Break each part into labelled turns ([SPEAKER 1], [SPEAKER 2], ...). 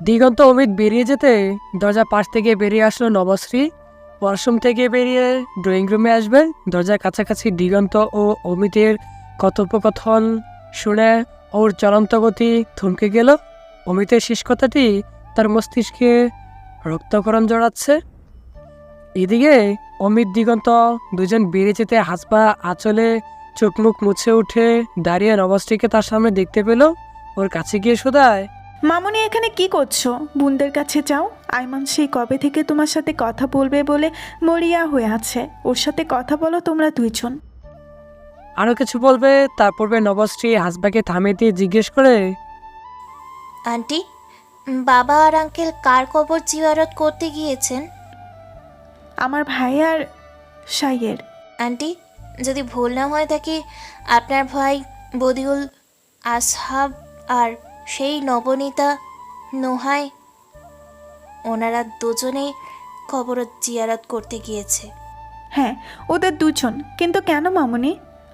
[SPEAKER 1] দিগন্ত অমিত বেরিয়ে যেতে দরজার পাশ থেকে বেরিয়ে আসলো নবশ্রী। ওয়াশরুম থেকে বেরিয়ে ড্রয়িং রুমে আসবে, দরজার কাছাকাছি দিগন্ত ও অমিতের কথোপকথন শুনে ওর চলন্ত গতি থমকে গেল। অমিতের শেষ কথাটি তার মস্তিষ্কে রক্তকরণ জড়াচ্ছে। এদিকে অমিত দিগন্ত দুজন বেরিয়ে যেতে হাসপা আঁচলে চোখ মুখ মুছে উঠে দাঁড়িয়ে নবশ্রীকে তার সামনে দেখতে পেল। ওর কাছে গিয়ে শোধায়,
[SPEAKER 2] মামুনি এখানে কি করছো? বোনদের কাছে যাও। আইমান সেই কবে থেকে তোমার সাথে কথা বলবে বলে মরিয়া হয়ে আছে। ওর সাথে কথা বলো তোমরা দুইজন।
[SPEAKER 1] আরও কিছু বলবে তার পূর্বে নবশ্রী হাসবাকে থামিয়ে দিয়ে জিজ্ঞেস করে,
[SPEAKER 3] আন্টি, বাবা আর আঙ্কেল কার কবর জিয়ারত করতে গিয়েছেন?
[SPEAKER 2] আমার ভাই আর সাইয়ের।
[SPEAKER 3] আন্টি, যদি ভুল না হয়ে থাকে আপনার ভাই বদিউল আসহাব আর সেই নবনীতা নোহাই, ওনারা দুজনেই কবর জিয়ারত করতে গিয়েছে।
[SPEAKER 2] হ্যাঁ, ওদের দুজন। কিন্তু কেন মামুনি?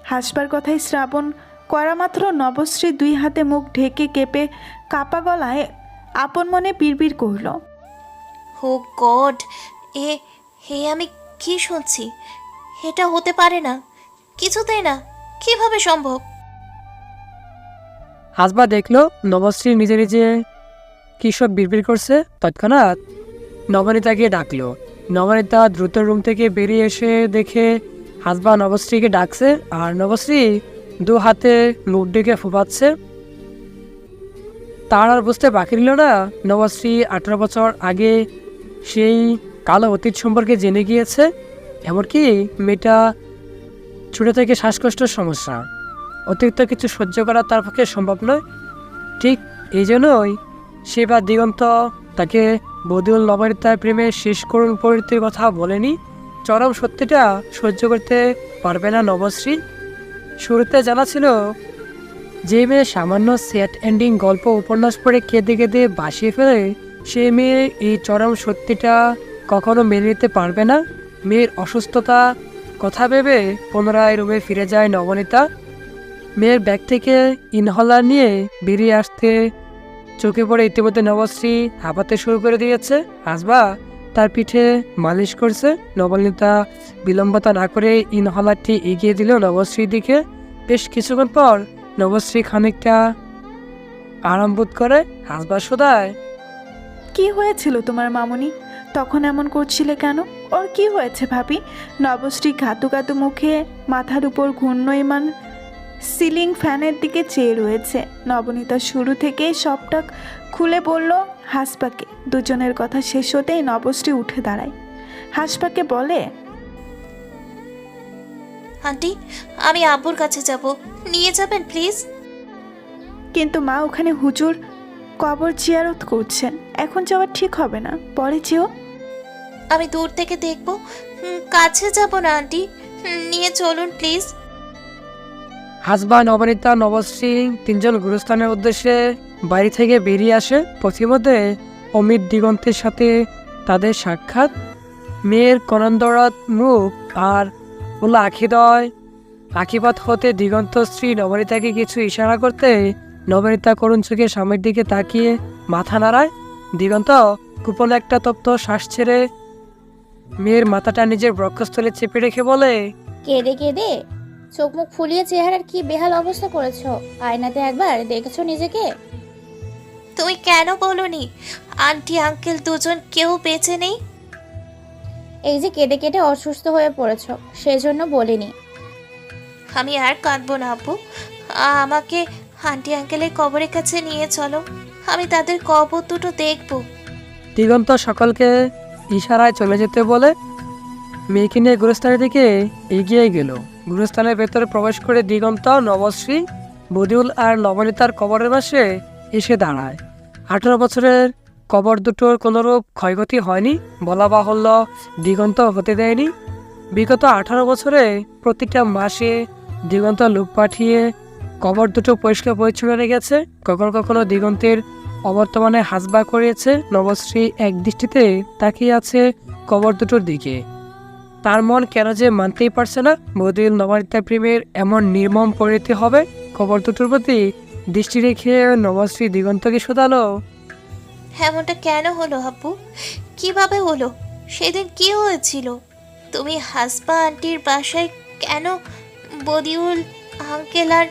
[SPEAKER 2] হাসবার কথায় শ্রাবণ করা মাত্র নবশ্রী দুই হাতে মুখ ঢেকে কেঁপে কাপা গলায় আপন মনে বিড়বিড় করল।
[SPEAKER 3] হো গড, হে আমি কি শুনছি? এটা হতে পারে না, কিছুতেই না। কিভাবে সম্ভব?
[SPEAKER 1] হাসবা দেখলো নবশ্রী নিজে নিজে কী সব বিড়বিড় করছে। তৎক্ষণাৎ নবনীতাকে ডাকলো। নবনীতা দ্রুত রুম থেকে বেরিয়ে এসে দেখে হাসবা নবশ্রীকে ডাকছে, আর নবশ্রী দু হাতে মুখ ডেকে ফুপাচ্ছে। তার আর বুঝতে বাকি রইল না নবশ্রী 18 বছর আগে সেই কালো অতীত সম্পর্কে জেনে গিয়েছে। এমনকি মেয়েটা ছোটো থেকে শ্বাসকষ্টের সমস্যা, অতিরিক্ত কিছু সহ্য করা তার পক্ষে সম্ভব নয়। ঠিক এই জন্যই সে বা দিগন্ত তাকে বদিউল নবনীতার প্রেমে শেষ করুণ পরিণতির কথা বলেনি। চরম সত্যিটা সহ্য করতে পারবে না নবশ্রী। শুরুতে জানা ছিল যে মেয়ে সামান্য স্যাড এন্ডিং গল্প উপন্যাস পড়ে কেঁদে কেঁদে বাসিয়ে ফেলে, সে মেয়ে এই চরম সত্যিটা কখনো মেনে নিতে পারবে না। মেয়ের অসুস্থতা কথা ভেবে পুনরায় রুমে ফিরে যায় নবনীতা। মেয়ের ব্যাগ থেকে ইনহলার নিয়ে বেরিয়ে আসতে চোখে পড়ে ইতিমধ্যে নবশ্রী হাঁপাতে শুরু করে দিয়েছে। হাসবা তার পিঠে মালিশ করছে। নবনীতা বিলম্বতা না করে ইনহলারটি এগিয়ে দিল নবশ্রীর দিকে। বেশ কিছুক্ষণ পর নবশ্রী খানিকটা আরাম বোধ করে। হাসবা শোধায়,
[SPEAKER 2] কি হয়েছিল তোমার মামুনি? তখন এমন করছিলে কেন? ওর কি হয়েছে ভাবি? নবশ্রী ঘাতু ঘাতু মুখে মাথার উপর ঘূর্ণয়মান সিলিং ফ্যানের দিকে চেয়ে রয়েছে। নবনীতা শুরু থেকেই সবটা খুলে বলল হাসপাকে। দুজনের কথা শেষ হতেই নবশ্রী উঠে দাঁড়ায়। হাসপাকে বলে,
[SPEAKER 3] আন্টি, আমি আব্বুর কাছে যাব, নিয়ে যাবেন প্লিজ?
[SPEAKER 2] কিন্তু মা ওখানে হুজুর কবর জিয়ারত করছেন, এখন যাওয়া ঠিক হবে না, পরে যেও।
[SPEAKER 3] আমি দূর থেকে দেখব, কাছে যাব না আন্টি, নিয়ে চলুন প্লিজ।
[SPEAKER 1] হাসবা নবনীতা নবশ্রী তিনজন গুরুস্থানের উদ্দেশ্যে বাড়ি থেকে বেরিয়ে আসে। পথিমধ্যে অমিত দিগন্তের সাথে তাদের সাক্ষাৎ। মেয়ের কনন্দরাত মুখ আর ওলা আখিদয় আখিপাত হতে দিগন্ত স্ত্রী নবনীতাকে কিছু ইশারা করতে নবনীতা করুণ চোখে স্বামীর দিকে তাকিয়ে মাথা নাড়ায়। দিগন্ত গোপনে একটা তপ্ত শ্বাস ছেড়ে মেয়ের মাথাটা নিজের বক্ষস্থলে চেপে রেখে বলে,
[SPEAKER 4] কেঁদে কেঁদে চোখ মুখ ফুলিয়ে চেহারার কি বেহাল অবস্থা করেছো? আয়নাতে একবার দেখেছো নিজেকে?
[SPEAKER 3] তুমি কেন বলনি আন্টি আঙ্কেল দুজন কেউ বেঁচে নেই?
[SPEAKER 4] এই যে কেঁদে কেটে অসুস্থ হয়ে পড়েছো, সেজন্য বলিনি।
[SPEAKER 3] আমি আর কাঁদবো না আব্বু, আমাকে আন্টি আঙ্কেলের কবরের কাছে নিয়ে চলো, আমি তাদের কবর দুটো দেখবো।
[SPEAKER 1] দিগন্ত সকলকে ইশারায় চলে যেতে বলে মেয়েকে নিয়ে গুরুস্থানের দিকে এগিয়ে গেল। গুরুস্থানের ভেতরে প্রবেশ করে দিগন্ত নবশ্রী বদিউল আর নবনীতার কবরের পাশে এসে দাঁড়ায়। 18 বছরের কবর দুটোর কোনোরূপ ক্ষয়ক্ষতি হয়নি, বলা বাহুল্য দিগন্ত হতে দেয়নি। বিগত 18 বছরে প্রতিটা মাসে দিগন্ত লোক পাঠিয়ে কবর দুটো পরিষ্কার পরিচ্ছন্ন রেখেছে। কখনো কখনো দিগন্তের অবর্তমানে হাসবা করিয়েছে। নবশ্রী এক দৃষ্টিতে তাকিয়ে আছে কবর দুটোর দিকে। তার মন কেন যে মানতেই পারছে না বদিউল নবনীতা প্রেমের এমন নির্মম পরিণতি হবে। কবর দুটোর প্রতি দৃষ্টি রেখে নবশ্রী দিগন্তকে শোধালো,
[SPEAKER 3] এমনটা কেন হলো আব্বু? কিভাবে হলো? সেদিন কি হয়েছিল? তুমি হাসবা আন্টির বাসায় কেন বদিউল আঙ্কেল আর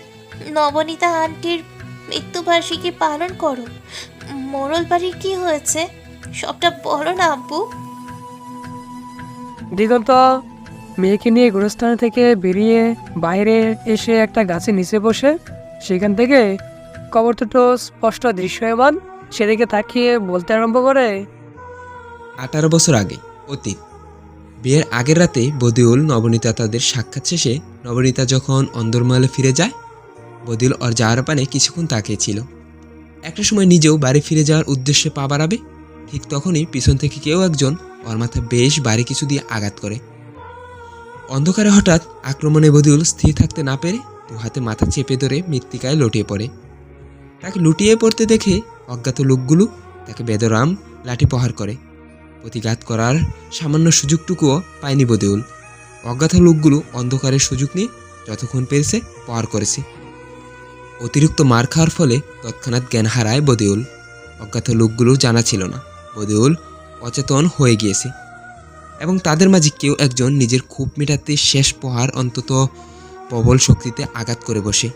[SPEAKER 3] নবনীতা আন্টির মৃত্যুবার্ষিকী পালন করো? মোড়ল বাড়ির কি হয়েছে? সবটা বলো না আব্বু।
[SPEAKER 1] দিগন্ত মেয়েকে নিয়ে গোরস্থান থেকে বেরিয়ে বাইরে এসে একটা গাছের নিচে বসে সেখান থেকে কবর দুটো স্পষ্ট দৃশ্যমান সেদিকে তাকিয়ে বলতে আরম্ভ করে।
[SPEAKER 5] 18 বছর আগে, অতীত। বিয়ের আগের রাতে বদিউল নবনীতা তাদের সাক্ষাৎ শেষে নবনীতা যখন অন্দরমহলে ফিরে যায়, বদিউল ওর যাওয়ার পানে কিছুক্ষণ তাকিয়েছিল। একটা সময় নিজেও বাড়ি ফিরে যাওয়ার উদ্দেশ্যে পা বাড়াবে, ঠিক তখনই পিছন থেকে কেউ একজন ওর মাথা বেশ ভারী কিছু দিয়ে আঘাত করে। অন্ধকারে হঠাৎ আক্রমণে বদিউল স্থির থাকতে না পেরে দু হাতে মাথা চেপে ধরে মৃত্তিকায় লুটিয়ে পড়ে। তাকে লুটিয়ে পড়তে দেখে অজ্ঞাত লোকগুলো তাকে বেদরাম লাঠি প্রহার করে। প্রতিঘাত করার সামান্য সুযোগটুকুও পায়নি বদিউল। অজ্ঞাত লোকগুলো অন্ধকারের সুযোগ নিয়ে যতক্ষণ পেরেছে প্রহার করেছে। অতিরিক্ত মার খাওয়ার ফলে তৎক্ষণাৎ জ্ঞান হারায় বদিউল। অজ্ঞাত লোকগুলো জানা ছিল না বদিউল অচেতন হয়ে গিয়েছে এবং তাদের মাঝে কেউ একজন নিজের ক্ষোভ মেটাতে শেষ প্রহার অন্তত প্রবল শক্তিতে আঘাত করে বসে।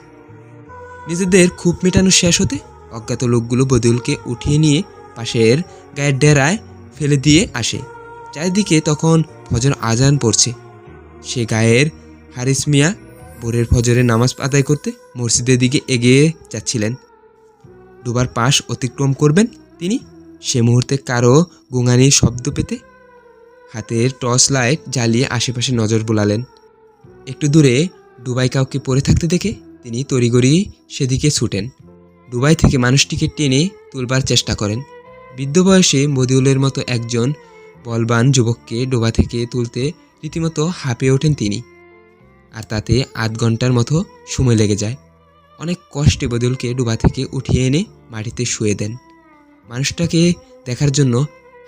[SPEAKER 5] নিজেদের ক্ষোভ মেটানো শেষ হতে অজ্ঞাত লোকগুলো বদিউলকে উঠিয়ে নিয়ে পাশের গায়ের ডেরায় ফেলে দিয়ে আসে। চারিদিকে তখন ফজর আজান পড়ছে। সে গায়ের হারিস মিয়া ভোরের ফজরের নামাজ আদায় করতে মসজিদের দিকে এগিয়ে যাচ্ছিলেন। ডুবার পাশ অতিক্রম করবেন তিনি, সে মুহূর্তে কারো গোঙানির শব্দ পেতে হাতের টর্চ লাইট জ্বালিয়ে আশেপাশে নজর বোলালেন। একটু দূরে ডুবাই কাউকে পড়ে থাকতে দেখে তিনি তড়িগড়ি সেদিকে ছুটেন। ডুবাই থেকে মানুষটিকে টেনে তুলবার চেষ্টা করেন। বৃদ্ধ বয়সে বদিউলের মতো একজন বলবান যুবককে ডোবা থেকে তুলতে রীতিমতো হাঁপিয়ে ওঠেন তিনি, আর তাতে আধ ঘন্টার মতো সময় লেগে যায়। অনেক কষ্টে বদিউলকে ডোবা থেকে উঠিয়ে এনে মাটিতে শুয়ে দেন। মানুষটাকে দেখার জন্য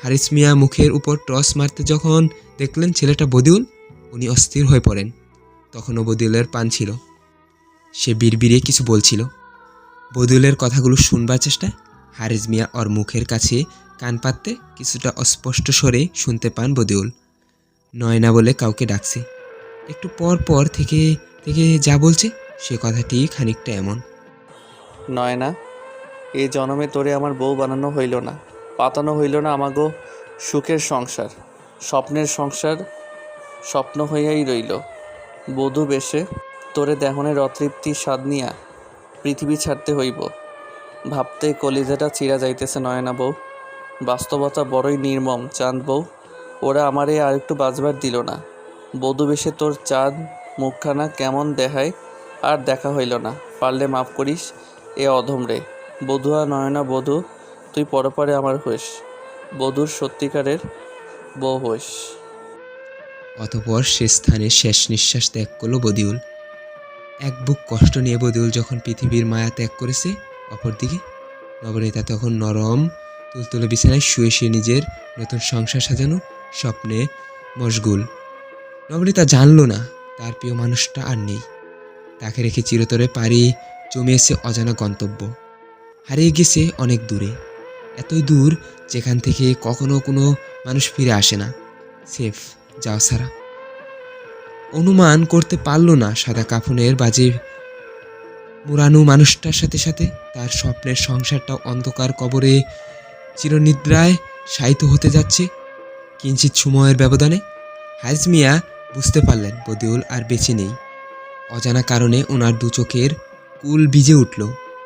[SPEAKER 5] হারিস মিয়া মুখের উপর টর্চ মারতে যখন দেখলেন ছেলেটা বদিউল, উনি অস্থির হয়ে পড়েন। তখনও বদিউলের পান ছিল। সে বিড়বিড়িয়ে কিছু বলছিল। বদিউলের কথাগুলো শুনবার চেষ্টায় হারিস মিয়া ওর মুখের কাছে কান পাততে কিছুটা অস্পষ্ট স্বরে শুনতে পান বদিউল নয়না বলে কাউকে ডাকছে। একটু পর পর থেকে থেকে যা বলছে সে কথাটি খানিকটা এমন।
[SPEAKER 6] নয়না, এই জন্মে তোরে আমার বউ বানানো হইল না, পাতানো হইল না আমাগো সুখের সংসার। স্বপ্নের সংসার স্বপ্ন হইয়াই রইল। বধূ বেশে তোরে দেহনের অতৃপ্তির স্বাদ নিয়া পৃথিবী ছাড়তে হইব। ভাবতে কলিজাটা চিরা যাইতেছে নয়না বউ। বাস্তবতা বড়ই নির্মম চাঁদ বউ। ওরা আমারে আর একটু বাঁচবার দিল না। বধূ বেশে তোর চাঁদ মুখখানা কেমন দেখায় আর দেখা হইল না। পারলে মাফ করিস এ অধমরে। বধূ আর নয়না বধূ, তুই পরপারে আমার হইস, বধূর সত্যিকারের বউ হইস।
[SPEAKER 5] অতঃপর সে স্থানে শেষ নিঃশ্বাস ত্যাগ করল বদিউল। এক বুক কষ্ট নিয়ে বদিউল যখন পৃথিবীর মায়া ত্যাগ করেছে, অপরদিকে নবনীতা তখন নরম তুলতুলে বিছানায় শুয়ে শুয়ে নিজের নতুন সংসার সাজানোর স্বপ্নে মশগুল। নবনীতা জানল না তার প্রিয় মানুষটা আর নেই। তাকে রেখে চিরতরে পাড়ি জমিয়েছে অজানা গন্তব্য। হারিয়ে গেছে অনেক দূরে, এতই দূর যেখান থেকে কখনো কোনো মানুষ ফিরে আসে না, সেফ যাওয়া ছাড়া। অনুমান করতে পারল না সাদা কাফনের বাজে মুরানু মানুষটার সাথে সাথে তার স্বপ্নের সংসারটাও অন্ধকার কবরে চিরনিদ্রায় শায়িত হতে যাচ্ছে কিঞ্চিত সময়ের ব্যবধানে। হারিস মিয়া বুঝতে পারলেন বদিউল আর বেঁচে নেই। অজানা কারণে ওনার দু চোখের কুল ভিজে উঠল।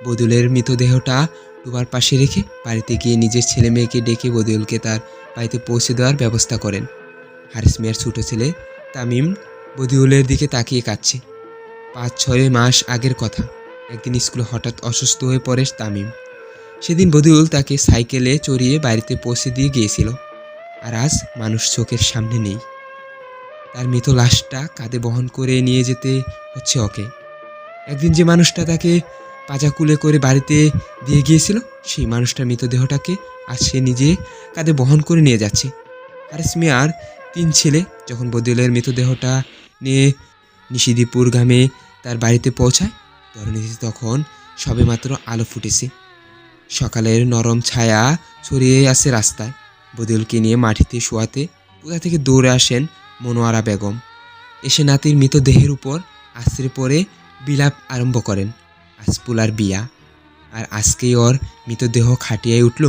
[SPEAKER 5] বদিউলের মৃতদেহটা ডুবার পাশে রেখে বাড়িতে গিয়ে নিজের ছেলে মেয়েকে ডেকে বদিউলকে তার বাড়িতে পৌঁছে দেওয়ার ব্যবস্থা করেন। হারিস মিয়ার ছোট ছেলে তামিম বদিউলের দিকে তাকিয়ে কাঁদছে। 5-6 মাস আগের কথা। একদিন স্কুলে হঠাৎ অসুস্থ হয়ে পড়ে তামিম। সেদিন বদিউল তাকে সাইকেলে চড়িয়ে বাড়িতে পৌঁছে দিয়ে গিয়েছিল, আর আজ মানুষ চোখের সামনে নেই। তার মৃত লাশটা কাঁধে বহন করে নিয়ে যেতে হচ্ছে ওকে। একদিন যে মানুষটা তাকে পাজাকুলে করে বাড়িতে দিয়ে গিয়েছিল, সেই মানুষটার মৃতদেহটাকে আজ সে নিজে কাঁধে বহন করে নিয়ে যাচ্ছে। হারিস মিয়ার 3 ছেলে যখন বদিউলের মৃতদেহটা নিয়ে নিশিদিপুর গ্রামে তার বাড়িতে পৌঁছায়, ধরণীতে তখন সবেমাত্র আলো ফুটেছে। সকালের নরম ছায়া ছড়িয়ে আছে রাস্তায়। বদিউলকে নিয়ে মাটিতে শোয়াতে কোথা থেকে দৌড়ে আসেন মনোয়ারা বেগম। এসে নাতির মৃতদেহের উপর আশ্রে পড়ে বিলাপ আরম্ভ করেন। আজ পুলার বিয়া, আর আজকেই ওর মৃতদেহ খাটিয়ায় উঠল।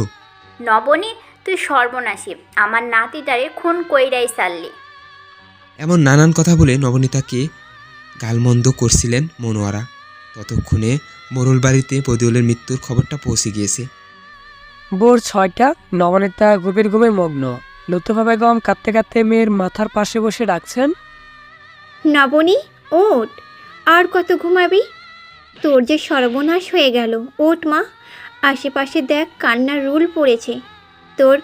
[SPEAKER 7] নবনী, তুই সর্বনাশী, আমার নাতিটারে খুন কইরাই সারলি।
[SPEAKER 5] এমন নানান কথা বলে নবনীতাকে গালমন্দ করছিলেন মনোয়ারা। ততক্ষণে মোরল বাড়িতে বদিউলের মৃত্যুর খবরটা পৌঁছে গিয়েছে।
[SPEAKER 1] ভোর 6টা। নবনীতা গভীর ঘুমে মগ্ন। লুৎফা বেগম কাঁদতে কাঁদতে মেয়ের মাথার পাশে বসে ডাকছেন,
[SPEAKER 8] নবনী, ওঠ। আর কত ঘুমাবি? তোর যে সর্বনাশ হয়ে গেল। ওঠ মা, আশেপাশে দেখ কান্নার রুল পড়েছে। তোর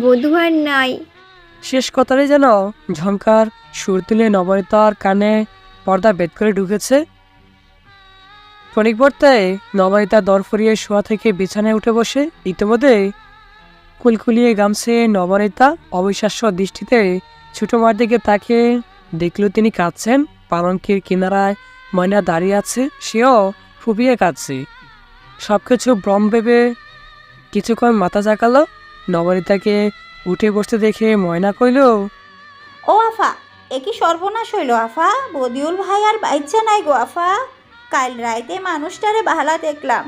[SPEAKER 8] বধূ আর নাই।
[SPEAKER 1] শেষ কথাটাই যেন ঝংকার সুর তুলে নবনীতার কানে পর্দা বেদ করে ঢুকেছে। ক্ষণিক পর্দায় নবনীতা দর ফুরিয়ে শোয়া থেকে বিছানায় উঠে বসে। ইতিমধ্যে কুলকুলিয়ে গামছে নবনীতা অবিশ্বাস্য দৃষ্টিতে ছোট মার দিকে তাকে দেখল তিনি কাঁদছেন। পালঙ্কের কিনারায় ময়না দাঁড়িয়ে আছে, সেও ফুপিয়ে কাঁদছে। সবকিছু ভ্রম ভেবে কিছুক্ষণ মাথা জাগালো। নবনীতাকে উঠে বসতে দেখে ময়না কইল,
[SPEAKER 9] ও আফা, এ কি সর্বনাশ হইল আফা? বদিউল ভাই আর বাইচ্চা নাই গো আফা। কাল রাইতে মানুষটারে বাহালা দেখলাম,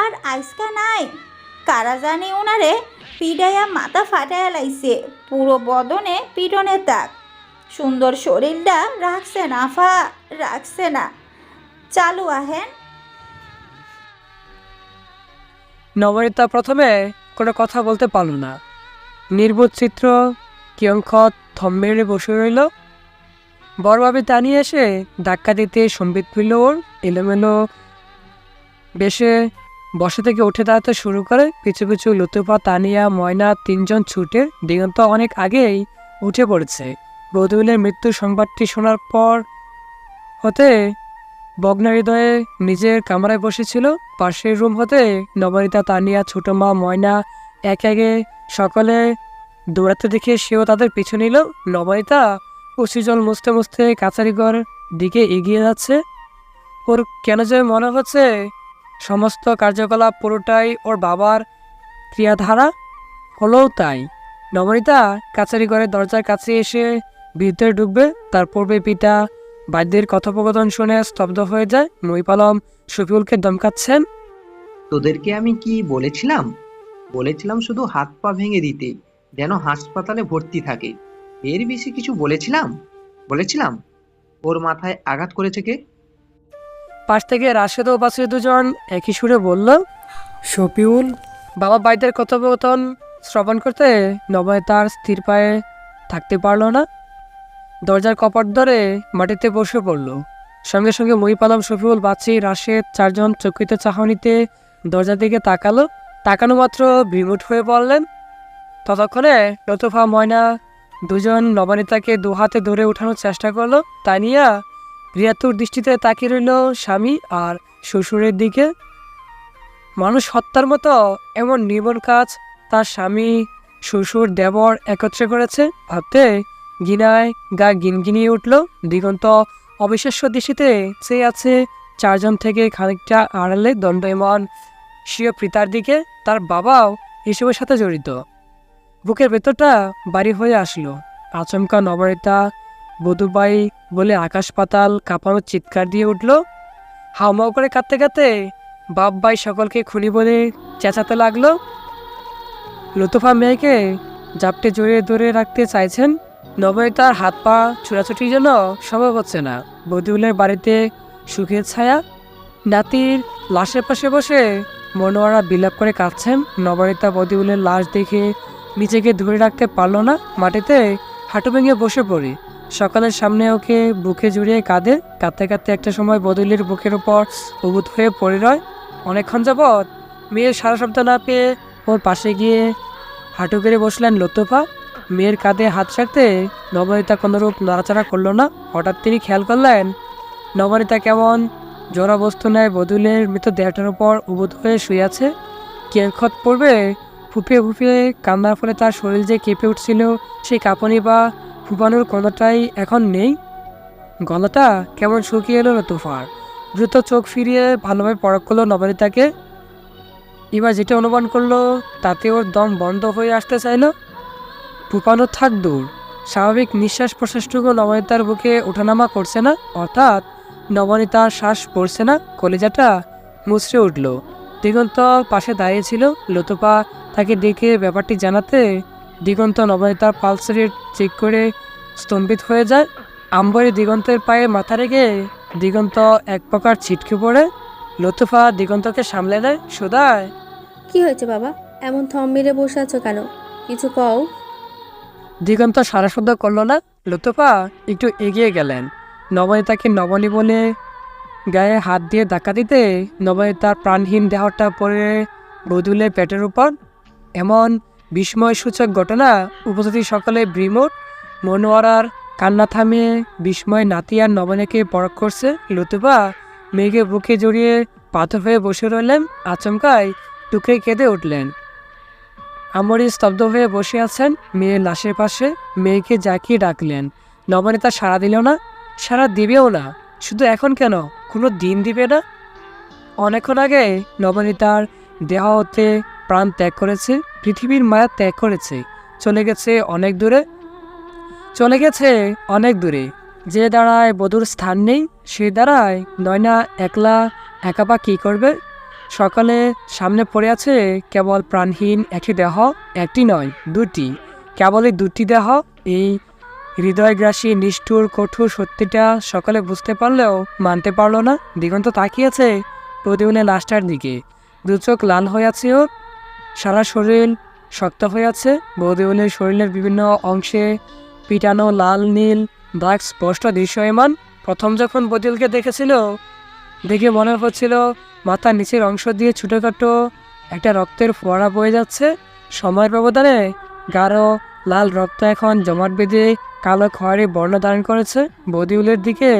[SPEAKER 9] আর আইসকা নাই। কারা জানি ওনারে পিডাইয়া মাথা ফাটাইয়া লাইছে, পুরো বদনে পিটনের দাগ। সুন্দর শরীরটা রাখছে না আফা, রাখছে না। চালু আহেন।
[SPEAKER 1] নবনীতা প্রথমে কোনো কথা বলতে পারল না। নির্বোধ চিত্র কিয়ংক্ষত থম মেরে বসে রইল। বড়ভাবে টানিয়ে এসে ধাক্কা দিতে সম্বিত ফিরল ওর। এলোমেলো বেশে বসে থেকে উঠে দাঁড়াতে শুরু করে। পিছু পিছু লুতুফা, তানিয়া, ময়না তিনজন ছুটে দিগন্ত অনেক আগেই উঠে পড়েছে। বদিউলের মৃত্যুর সংবাদটি শোনার পর হতে বগ্ন হৃদয়ে নিজের কামরায় বসেছিল। পাশের রুম হতে নবনীতা, তানিয়া, ছোট মা, ময়না এক একে সকলে দৌড়াতে দেখে সেও তাদের পিছু নিল। নবনীতা কচি জল মুছতে মুছতে কাছারিঘর দিকে এগিয়ে যাচ্ছে। ওর কেন যে মনে হচ্ছে সমস্ত কার্যকলাপ পুরোটাই ওর বাবার ক্রিয়াধারা। হলেও তাই। নবনীতা কাছারিঘরের দরজার কাছে এসে ভিতরে ঢুকবে, তার পূর্বে পিতা বাদ্যের কথোপকথন শুনে স্তব্ধ হয়ে যায়। মহিপালম শফিউলকে দমকাচ্ছেন,
[SPEAKER 10] তোদেরকে আমি কি বলেছিলাম? বলেছিলাম শুধু হাত পা ভেঙে দিতে, যেন হাসপাতালে ভর্তি থাকে। এর বেশি কিছু বলেছিলাম? ওর মাথায় আঘাত করেছে কে?
[SPEAKER 1] পাশ থেকে রাশেদ ও বাসির দুজন একই সুরে বলল, শফিউল। বাবা বাইদের কথোপকথন শ্রবণ করতে নবনীতার স্থির পায়ে থাকতে পারল না। দরজার কপাট ধরে মাটিতে বসে পড়ল। সঙ্গে সঙ্গে মহিপালম, শফিউল, বাচ্চি, রাশেদ চারজন চকিত চাহনিতে দরজার দিকে তাকানো মাত্র বিমুট হয়ে পড়লেন। ততক্ষণে লতুফা, ময়না দুজন নবনীতাকে দু হাতে ধরে ওঠানোর চেষ্টা করলো। তানিয়া রিয়াতুর দৃষ্টিতে তাকিয়ে রইল স্বামী আর শ্বশুরের দিকে। মানুষ হত্যার মতো এমন নির্মম কাজ তার স্বামী, শ্বশুর, দেবর একত্রে করেছে ভাবতে ঘৃণায় গা গিনগিনিয়ে উঠল। দিগন্ত অবিশ্বাস্য দৃষ্টিতে চেয়ে আছে চারজন থেকে খানিকটা আড়ালে দণ্ডায়মান স্বীয় পিতার দিকে। তার বাবাও এসবের সাথে জড়িত। বুকের ভেতরটা বাড়ি হয়ে আসলো। আচমকা নবনীতা বধুবাই বলে আকাশ পাতাল কাঁপানো চিৎকার দিয়ে উঠল। হাউমাউ করে কাঁদতে কাঁদতে বাপ ভাই সকলকে খুনি বলে চেঁচাতে লাগলো। লুতুফা মেয়েকে জাপটে জড়িয়ে ধরে রাখতে চাইছেন। নবনীতার হাত পা ছোড়াছুটির জন্য সম্ভব হচ্ছে না। বদিউলের বাড়িতে সুখের ছায়া। নাতির লাশের পাশে বসে মনোয়ারা বিলাপ করে কাঁদছেন। নবনীতা বদিউলের লাশ দেখে নিজেকে ধরে রাখতে পারল না। মাটিতে হাঁটু ভেঙে বসে পড়ে সকালের সামনে ওকে বুকে জড়িয়ে কাঁদে। কাঁদতে কাঁদতে একটা সময় বদিউলের বুকের উপর উবুত হয়ে পড়ে রয়। অনেকক্ষণ যাবৎ মেয়ের সারা শব্দ না পেয়ে ওর পাশে গিয়ে হাঁটু গেড়ে বসলেন লতুফা। মেয়ের কাঁধে হাত রাখতে নবনীতা কোনোরূপ নড়াচড়া করল না। হঠাৎ তিনি খেয়াল করলেন নবনীতা কেমন জোড়া বস্তু নেয় বদিউলের মৃত দেহটার উপর উবুত হয়ে শুয়ে আছে। কেরখত পড়বে ফুপিয়ে ফুপিয়ে কান্নার ফলে তার শরীর যে কেঁপে উঠছিল, সেই কাঁপুনি বা ফুপানোর কোনোটাই এখন নেই। গলাটা কেমন শুকিয়ে এলো লতুফার। দ্রুত চোখ ফিরিয়ে ভালোভাবে পরখ করলো নবনীতাকে। এবার যেটা অনুমান করলো তাতে ওর দম বন্ধ হয়ে আসতে চাইলো। ফুপানো থাক দূর, স্বাভাবিক নিঃশ্বাস প্রশ্বাসটুকু নবনীতার বুকে ওঠানামা করছে না, অর্থাৎ নবনীতার শ্বাস পড়ছে না। কলিজাটা মুচড়ে উঠল। দিগন্ত পাশে দাঁড়িয়েছিল। লতুপা তাকে দেখে ব্যাপারটি জানাতে দিগন্ত নবনীতার পালস রেট চেক করে স্তম্ভিত হয়ে যায়। আম্বরী দিগন্তের পায়ে মাথা রেখে দিগন্ত এক প্রকার ছিটকে পড়ে। লতুফা দিগন্তকে সামলে নেয়। সুদায়,
[SPEAKER 11] কি হয়েছে বাবা, এমন থম মেরে বসে আছো কেন? কিছু কও।
[SPEAKER 1] দিগন্ত সারাশব্দ করল না। লতুফা একটু এগিয়ে গেলেন। নবনীতাকে নবনী বলে গায়ে হাত দিয়ে ধাক্কা দিতে নবনীতার প্রাণহীন দেহটা পড়ে বদুলের পেটের উপর। এমন বিস্ময়সূচক ঘটনা উপস্থিতি সকলে ব্রিমোট। মনোয়ারার কান্না থামিয়ে বিস্ময় নাতি আর নবনীকে পরখ করছে। লতুফা মেয়েকে বুকে জড়িয়ে পাথর হয়ে বসে রইলেন। আচমকায় টুকরে কেঁদে উঠলেন। আমরি স্তব্ধ হয়ে বসে আছেন মেয়ের লাশের পাশে। মেয়েকে জাকিয়ে ডাকলেন। নবনীতা সাড়া দিল না, সাড়া দিবেও না। শুধু এখন কেন, কোনো দিন দিবে না? অনেকক্ষণ আগে নবনীতার দেহ হতে প্রাণ ত্যাগ করেছে, পৃথিবীর মায়া ত্যাগ করেছে, চলে গেছে অনেক দূরে, চলে গেছে অনেক দূরে। যে দাঁড়ায় বধূর স্থান নেই, সে দাঁড়ায় নয়না একলা একাপা কী করবে? সকালে সামনে পড়ে আছে কেবল প্রাণহীন একটি দেহ, একটি নয় দুটি, কেবলই দুটি দেহ। এই হৃদয়গ্রাসী নিষ্ঠুর কঠোর সত্যিটা সকালে বুঝতে পারলেও মানতে পারল না। দিগন্ত তাকিয়েছে প্রদীপনের লাশটার দিকে। দু চোখ লাল হয়ে আছে ওর, সারা শরীর শক্ত হয়ে আছে। প্রদীপনের শরীরের বিভিন্ন অংশে পিটানো লাল নীল দাগ স্পষ্ট দৃশ্যমান। প্রথম যখন বদিলকে দেখেছিল, দেখে মনে হচ্ছিল মাথার নিচের অংশ দিয়ে ছোটোখাটো একটা রক্তের ফোয়ারা বয়ে যাচ্ছে। সময়ের ব্যবধানে গাঢ় লাল রক্ত এখন জমাট বেঁধে কালো খয়েরি বর্ণ ধারণ করেছে। বদিউলের দিকে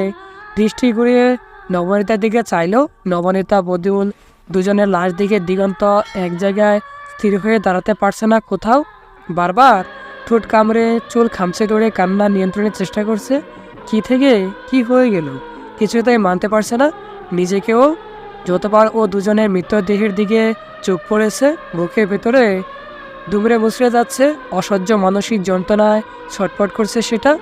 [SPEAKER 1] দৃষ্টি ঘুরিয়ে নবনীতার দিকে চাইল। নবনীতা বদিউল দুজনের লাশ দিকে দিগন্ত এক জায়গায় স্থির হয়ে দাঁড়াতে পারছে না কোথাও। বারবার ঠোঁট কামড়ে চুল খামচে ধরে কান্না নিয়ন্ত্রণের চেষ্টা করছে। কি থেকে কি হয়ে গেল কিছুতেই মানতে পারছে না নিজেকেও। যতবার ও দুজনের মৃতদেহের দিকে চোখ পড়েছে, বুকের ভেতরে দুমড়ে মুচড়ে যাচ্ছে, অসহ্য মানসিক যন্ত্রণায় ছটফট করছে সেটা।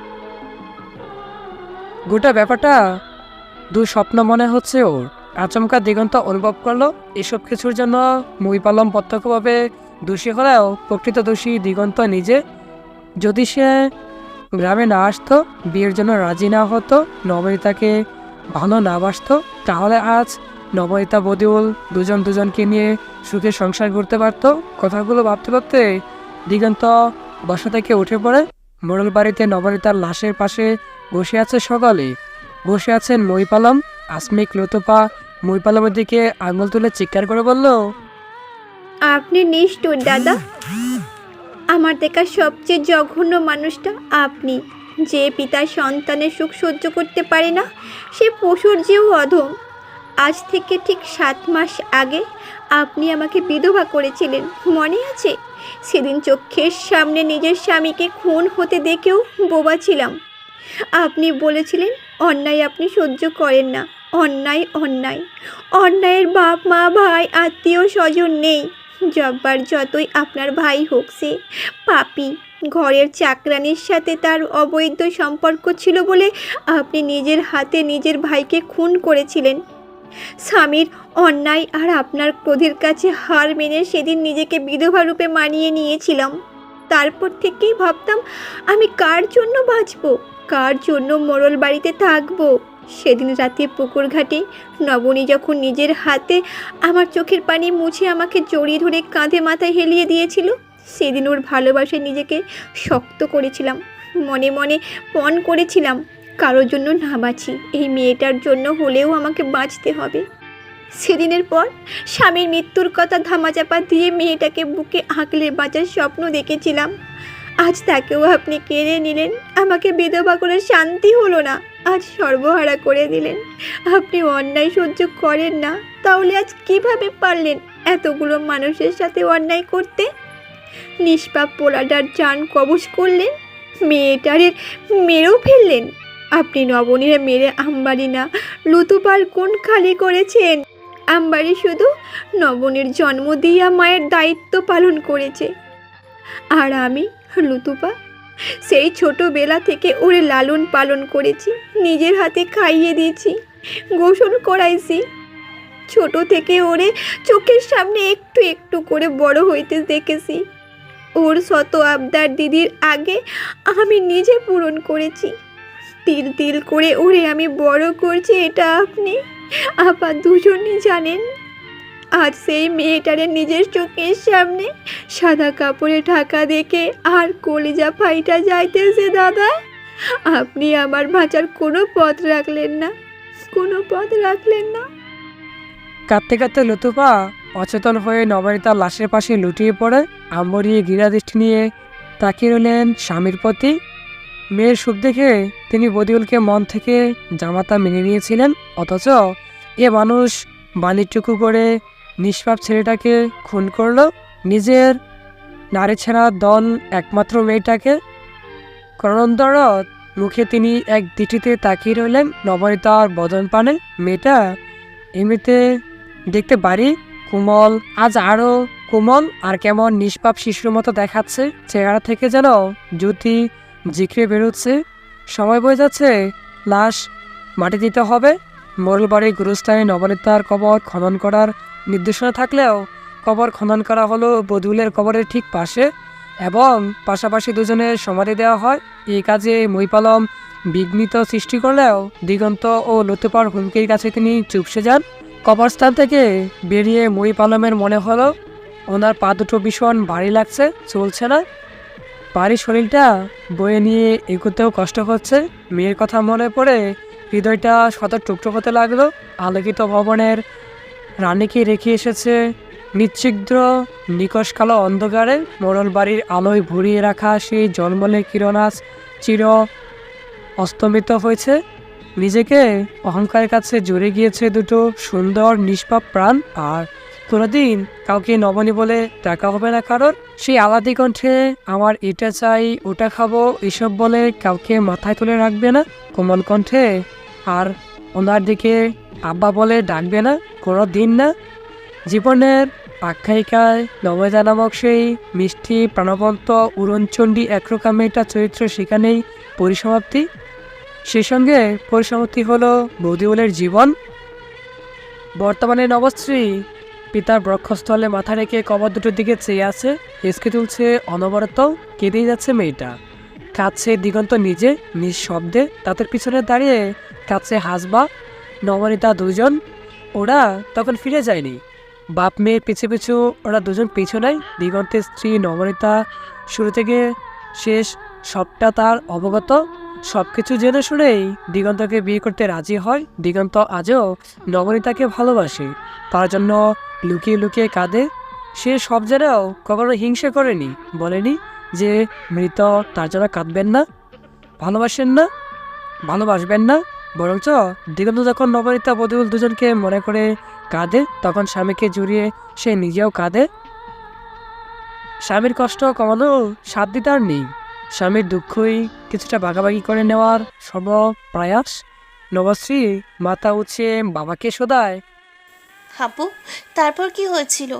[SPEAKER 1] গোটা ব্যাপারটা দুঃস্বপ্ন মনে হচ্ছে ওর। আচমকা দিগন্ত অনুভব করলো এসব কিছুর জন্য মহিপালম প্রত্যক্ষভাবে দোষী হলেও প্রকৃত দোষী দিগন্ত নিজে। যদি সে গ্রামে না আসতো, বিয়ের জন্য রাজি না হতো, নবনীতাকে ভালো না বাসতো, তাহলে আজ নবনীতা বদিউল দুজন দুজনকে নিয়ে সুখে সংসার করতে পারতো। কথাগুলো ভাবতে ভাবতে দিগন্ত বসা থেকে উঠে পড়ে। মোড়ল বাড়িতে নবনীতার লাশের পাশে বসে আছে সকালে। বসে আছেন মহিপালম। আসমিক লতুপা মহিপালমের দিকে আঙুল তুলে চিৎকার করে বলল,
[SPEAKER 8] আপনি নিষ্ঠুর দাদা। আমার দেখা সবচেয়ে জঘন্য মানুষটা আপনি। যে পিতা সন্তানের সুখ সহ্য করতে পারে না, সে পশুর চেয়েও অধম। আজ থেকে ঠিক 7 মাস আগে আপনি আমাকে বিধবা করেছিলেন, মনে আছে? সেদিন চোখের সামনে নিজের স্বামীকে খুন হতে দেখেও বোবা ছিলাম। আপনি বলেছিলেন অন্যায় আপনি সহ্য করেন না। অন্যায় অন্যায়, অন্যায়ের বাপ মা ভাই আত্মীয় স্বজন নেই। জব্বার যতই আপনার ভাই হোক, সে পাপী। ঘরের চাকরানির সাথে তার অবৈধ সম্পর্ক ছিল বলে আপনি নিজের হাতে নিজের ভাইকে খুন করেছিলেন। স্বামীর অন্যায় আর আপনার ক্রোধের কাছে হার মেনে সেদিন নিজেকে বিধবা রূপে মানিয়ে নিয়েছিলাম। তারপর থেকেই ভাবতাম আমি কার জন্য বাঁচবো, কার জন্য মোড়ল বাড়িতে থাকবো। সেদিন রাতে পুকুর ঘাটে নবনী যখন নিজের হাতে আমার চোখের পানি মুছে আমাকে জড়িয়ে ধরে কাঁধে মাথায় হেলিয়ে দিয়েছিল, সেদিন ওর ভালোবাসায় নিজেকে শক্ত করেছিলাম। মনে মনে পণ করেছিলাম কারোর জন্য না বাঁচি, এই মেয়েটার জন্য হলেও আমাকে বাঁচতে হবে। সেদিনের পর স্বামীর মৃত্যুর কথা ধামাচাপা দিয়ে মেয়েটাকে বুকে আঁকলে বাঁচার স্বপ্ন দেখেছিলাম। আজ তাকেও আপনি কেড়ে নিলেন। আমাকে বিধবা করে শান্তি হলো না, আজ সর্বহারা করে দিলেন। আপনি অন্যায় সহ্য করেন না, তাহলে আজ কিভাবে পারলেন এতগুলো মানুষের সাথে অন্যায় করতে? নিষ্পাপ পোলাটার জান কবজ করলেন, মেয়েটারে মেরেও ফেললেন। আপনি নবনীরে মেরে আম্বারি না লুতুপার কোন খালি করেছেন। আমবাড়ি শুধু নবনীর জন্ম দিয়া মায়ের দায়িত্ব পালন করেছে। আর আমি লুতুপা সেই ছোটবেলা থেকে ওরে লালন পালন করেছি, নিজের হাতে খাইয়ে দিয়েছি, গোসল করাইছি। ছোট থেকে ওরে চোখের সামনে একটু একটু করে বড় হইতে দেখেছি। ওর শত আবদার দিদির আগে আমি নিজে পূরণ করেছি। তিল তিল করে ওরে আমি বড় করছি, এটা আপনি আপা দুজনই জানেন। আজ সেই মেয়েটারে নিজের চোখের সামনে সাদা কাপড়ে ঢাকা দেখে আর কলিজা ফাইটা যাইতেছে। দাদা, আপনি আমার বাঁচার কোনো পথ রাখলেন না, কোনো পথ রাখলেন না।
[SPEAKER 1] কাঁদতে কাঁদতে লুতুপা অচেতন হয়ে নবনীতার লাশের পাশে লুটিয়ে পড়ে আম্বরিয়ে গিরা দৃষ্টি নিয়ে তাকিয়ে রইলেন স্বামীর প্রতি। মেয়ের সুখ দেখে তিনি বদিউলকে মন থেকে জামাতা মেনে নিয়েছিলেন, অথচ এ মানুষ বাণিজ্যটুকু করে নিষ্পাপ ছেলেটাকে খুন করলো। নিজের নারী ছেঁড়া দল একমাত্র মেয়েটাকে। করন্দরত মুখে তিনি এক দৃষ্টিতে তাকিয়ে রইলেন নবনীতার বদন পানে। মেয়েটা এমনিতে দেখতে বাড়ি কোমল, আজ আরও কোমল আর কেমন নিষ্পাপ শিশুর মতো দেখাচ্ছে। চেহারা থেকে যেন জ্যোতি জিকড়ে বেরোচ্ছে। সময় বয়ে যাচ্ছে, লাশ মাটি দিতে হবে। মোরল বাড়ির গুরুস্থানে নবনীতার কবর খনন করার নির্দেশনা থাকলেও কবর খনন করা হলো বদিউলের কবরের ঠিক পাশে এবং পাশাপাশি দুজনের সমাধি দেওয়া হয়। এই কাজে মহিপালম বিঘ্নিত সৃষ্টি করলেও দিগন্ত ও লুতুপার হুমকির কাছে তিনি চুপসে যান। কবরস্থান থেকে বেরিয়ে মহিপালমের মনে হলো ওনার পা দুটো ভীষণ ভারী লাগছে, চলছে না। ভারী শরীরটা বয়ে নিয়ে এগোতেও কষ্ট হচ্ছে। মেয়ের কথা মনে পড়ে হৃদয়টা শত টুকরো হতে লাগলো। আলোকিত ভবনের রানীকে রেখে এসেছে নিশ্চিদ্র নিকশ কালো অন্ধকারে। মোড়ল বাড়ির আলোয় ভরিয়ে রাখা সেই জলমলে কিরণাজ চির অস্তমিত হয়েছে। নিজেকে অহংকারের কাছে জড়ে গিয়েছে দুটো সুন্দর নিষ্পাপ প্রাণ। আর কোনোদিন কাউকে নবনী বলে ডাকা হবে না কারোর। সেই আলাদি কণ্ঠে আমার এটা চাই ওটা খাবো এসব বলে কাউকে মাথায় তুলে রাখবে না কোমল কণ্ঠে। আর ওনার দিকে আব্বা বলে ডাকবে না কোনো দিন না। জীবনের আখ্যায়িকায় নবনীতা নামক সেই মিষ্টি প্রাণবন্ত উড়নচণ্ডী একরোকা মেয়েটা চরিত্র সেখানেই পরিসমাপ্তি। সেই সঙ্গে পরিসমাপ্তি হলো বদিউলের জীবন। বর্তমানে নবশ্রী পিতার বক্ষস্থলে মাথা রেখে কবর দুটোর দিকে চেয়ে আছে, হেসকে তুলছে অনবরত। কেঁদেই যাচ্ছে মেয়েটা, কাঁদছে দিগন্ত নিজে নিজ শব্দে। তাদের পিছনে দাঁড়িয়ে কাঁদছে হাসবা নবনীতা দুজন। ওরা তখন ফিরে যায়নি, বাপ মেয়ের পিছু পিছু ওরা দুজন পিছু নেয়। দিগন্তের স্ত্রী নবনীতা শুরু থেকে শেষ সবটা তার অবগত। সব কিছু জেনে শুনেই দিগন্তকে বিয়ে করতে রাজি হয়। দিগন্ত আজও নবনীতাকে ভালোবাসে, তার জন্য লুকিয়ে লুকিয়ে কাঁদে। সে সব জেনেও কখনো হিংসে করেনি, বলেনি যে মৃত তার জন্য কাঁদবেন না, ভালোবাসেন না, ভালোবাসবেন না। বরঞ্চ দিগন্ত যখন নবনীতা বদিউল দুজনকে মনে করে কাঁদে, তখন স্বামীকে জড়িয়ে সে নিজেও কাঁদে। স্বামীর কষ্ট কমানো সাধ্য তার নেই। স্বামীর দুঃখই কিছুটা ভাগাভাগি করে নেওয়ার সর্বপ্রয়াস। নবশ্রী মাথা উঁচিয়ে বাবাকে শোধায়,
[SPEAKER 3] হাপু, তারপর কি হয়েছিল?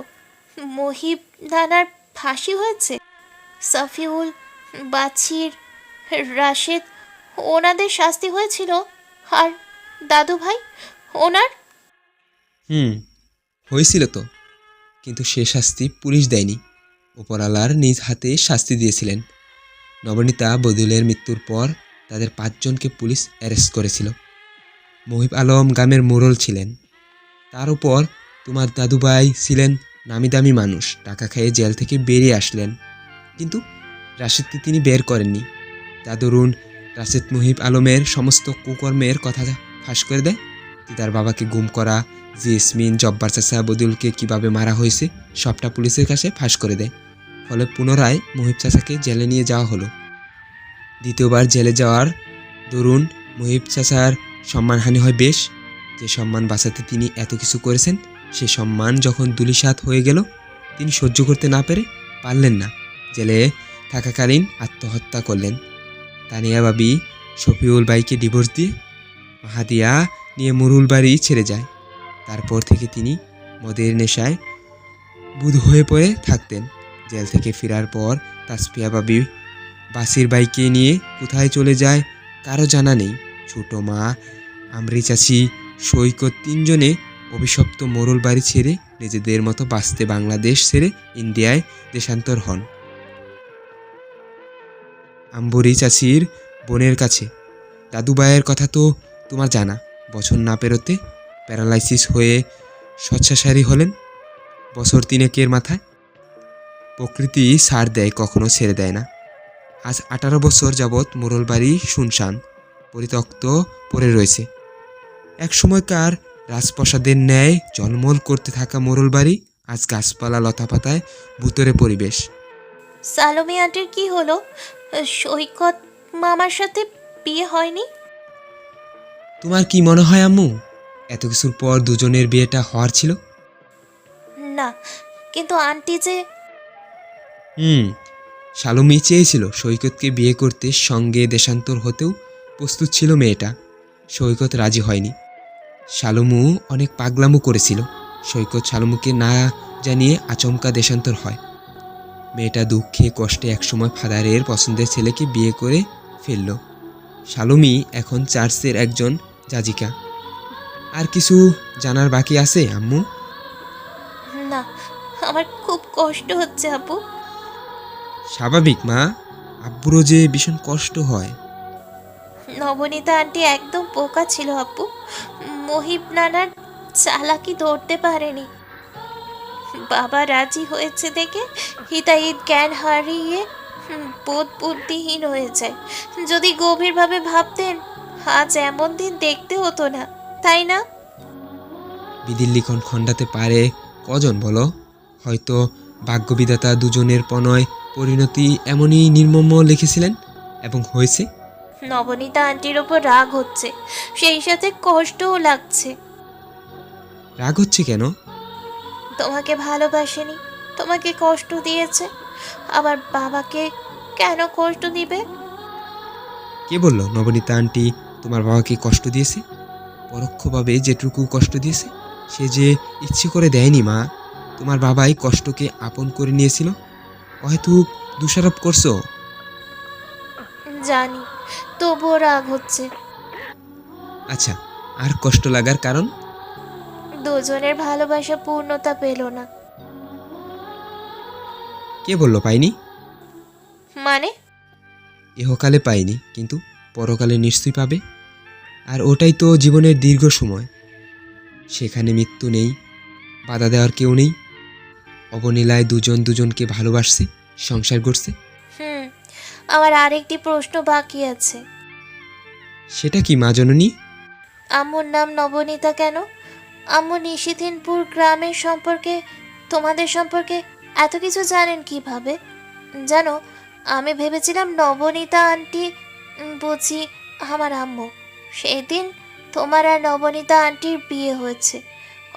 [SPEAKER 3] মহিব নানার ফাঁসি হয়েছে? সাফিউল, বাছির, রাশেদ ওনাদের শাস্তি হয়েছিল? আর দাদু ভাই ওনার?
[SPEAKER 5] হয়েছিল তো, কিন্তু সে শাস্তি পুলিশ দেয়নি, উপরওয়ালার নিজ হাতে শাস্তি দিয়েছিলেন। নবনীতা বদিউলের মৃত্যুর পর তাদের 5 জনকে পুলিশ অ্যারেস্ট করেছিল। মহিব আলম গ্রামের মোড়ল ছিলেন, তার উপর তোমার দাদুভাই ছিলেন নামি দামি মানুষ, টাকা খেয়ে জেল থেকে বেরিয়ে আসলেন, কিন্তু রাশেদকে তিনি বের করেননি। তার দরুন রাশেদ মহিব আলমের সমস্ত কুকর্মের কথা ফাঁস করে দেয়। তার বাবাকে গুম করা, জেসমিন, জব্বার চাচা, বদিউলকে কিভাবে মারা হয়েছে সবটা পুলিশের কাছে ফাঁস করে দেয়। ফলে পুনরায় মহিব চাচাকে জেলে নিয়ে যাওয়া হলো। দ্বিতীয়বার জেলে যাওয়ার দরুন মহিব চাচার সম্মানহানি হয় বেশ। যে সম্মান বাঁচাতে তিনি এত কিছু করেছেন, সে সম্মান যখন দুলিশাত হয়ে গেল, তিনি সহ্য করতে না পারলেন না। জেলে থাকাকালীন আত্মহত্যা করলেন। তানিয়া বাবি শফিউল ভাইকে ডিভোর্স দিয়ে মাহাদিয়া নিয়ে মুরুল বাড়ি ছেড়ে যায়। তারপর থেকে তিনি মদের নেশায় বুঁদ হয়ে পড়ে থাকতেন। জেল থেকে ফেরার পর তাসফিয়া ভাবি বাসির বাইকে নিয়ে কোথায় চলে যায় কারো জানা নেই। ছোট মা, আমরি চাচি, সৈকত তিনজনে অভিশপ্ত মোড়ল বাড়ি ছেড়ে নিজেদের মতো বাঁচতে বাংলাদেশ ছেড়ে ইন্ডিয়ায় দেশান্তর হন। আম্বরি চাচির বোনের কাছে। দাদুভাইয়ের কথা তো তোমার জানা, বছর না পেরোতে প্যারালাইসিস হয়ে শয্যাশায়ী হলেন বছর তিনেকের মাথায়। প্রকৃতি ছাড় দেয়, কখনো ছেড়ে দেয় না। আজ 18 বছর যাবৎ মোড়ল বাড়ি শুনশান পরিত্যক্ত পড়ে রয়েছে। এক সময়কার রাজপ্রাসাদের ন্যায় ঝলমল করতে থাকা মোড়ল বাড়ি আজ গাছপালা লতাপাতায় ভুতুরে পরিবেশ।
[SPEAKER 3] সালোমি আন্টির কি হলো? সৈকত মামার সাথে বিয়ে হয়নি?
[SPEAKER 5] তোমার কি মনে হয় আম্মু, এত কিছুর পর দুজনের বিয়েটা হওয়ার ছিল?
[SPEAKER 3] না, কিন্তু আন্টি যে
[SPEAKER 5] শালুমি চেয়েছিল সৈকতকে বিয়ে করতে, সঙ্গে দেশান্তর হতেও প্রস্তুত ছিল মেয়েটা। সৈকত রাজি হয়নি। শালুমু অনেক পাগলামো করেছিল। সৈকত শালুমুকে না জানিয়ে আচমকা দেশান্তর হয়। মেয়েটা দুঃখে কষ্টে একসময় ফাদারের পছন্দের ছেলেকে বিয়ে করে ফেলল। শালুমি এখন চার্চের একজন যাজিকা। আর কিছু জানার বাকি আছে আম্মু?
[SPEAKER 3] না, আমার খুব কষ্ট হচ্ছে আপু।
[SPEAKER 5] স্বাভাবিক মা, আব্বুরও যে ভীষণ কষ্ট হয়।
[SPEAKER 3] নবনীতা আন্টি একদম বোকা ছিল আপু। মহিব নানার চালাকি ধরতে পারেনি। বাবা রাজি হয়েছে দেখে হিতাহিত জ্ঞান হারিয়ে বোধ বুদ্ধিহীন হয়ে যায়। যদি গভীরভাবে ভাবতেন আজ এমন দিন দেখতে হতো না, তাই না?
[SPEAKER 5] বিধির লিখন খণ্ডাতে পারে কজন বলো? হয়তো ভাগ্যবিধাতা দুজনের প্রণয় পরিণতি এমনই নির্মম লিখেছিলেন এবং হয়েছে।
[SPEAKER 3] নবনীতা আন্টির ওপর রাগ হচ্ছে, সেই সাথে কষ্টও লাগছে।
[SPEAKER 5] রাগ হচ্ছে কেন?
[SPEAKER 3] তোমাকে ভালোবাসেনি, তোমাকে কষ্ট দিয়েছে। আবার বাবাকে কেন কষ্ট দিবে?
[SPEAKER 5] কে বলল নবনীতা আন্টি তোমার বাবাকে কষ্ট দিয়েছে? পরোক্ষভাবে যেটুকু কষ্ট দিয়েছে সে যে ইচ্ছে করে দেয়নি মা। তোমার বাবাই কষ্টকে আপন করে নিয়েছিল। হয়তো দোষারোপ করছো।
[SPEAKER 3] জানি, তবুও রাগ হচ্ছে।
[SPEAKER 5] আচ্ছা, আর কষ্ট লাগার কারণ?
[SPEAKER 3] দুজনের ভালোবাসা পূর্ণতা পেল না।
[SPEAKER 5] কে বলল পাইনি?
[SPEAKER 3] মানে?
[SPEAKER 5] ইহকালে পাইনি, কিন্তু পরকালে নিশ্চয়ই পাবে। আর ওটাই তো জীবনের দীর্ঘ সময়। সেখানে মৃত্যু নেই, বাধা দেওয়ার কেউ নেই। অবলীলায় দুজন দুজনকে ভালোবাসছে, সংসার করছে।
[SPEAKER 3] আমার আরেকটি প্রশ্ন বাকি আছে।
[SPEAKER 5] সেটা কি মা জননী?
[SPEAKER 3] আম্মুর নাম নবনীতা কেন? আম্মু নিশিদিনপুর গ্রামের সম্পর্কে, তোমাদের সম্পর্কে এত কিছু জানেন কিভাবে? জানো, আমি ভেবেছিলাম নবনীতা আন্টি বুঝি আমার আম্মু। সেদিন তোমার আর নবনীতা আন্টির বিয়ে হয়েছে,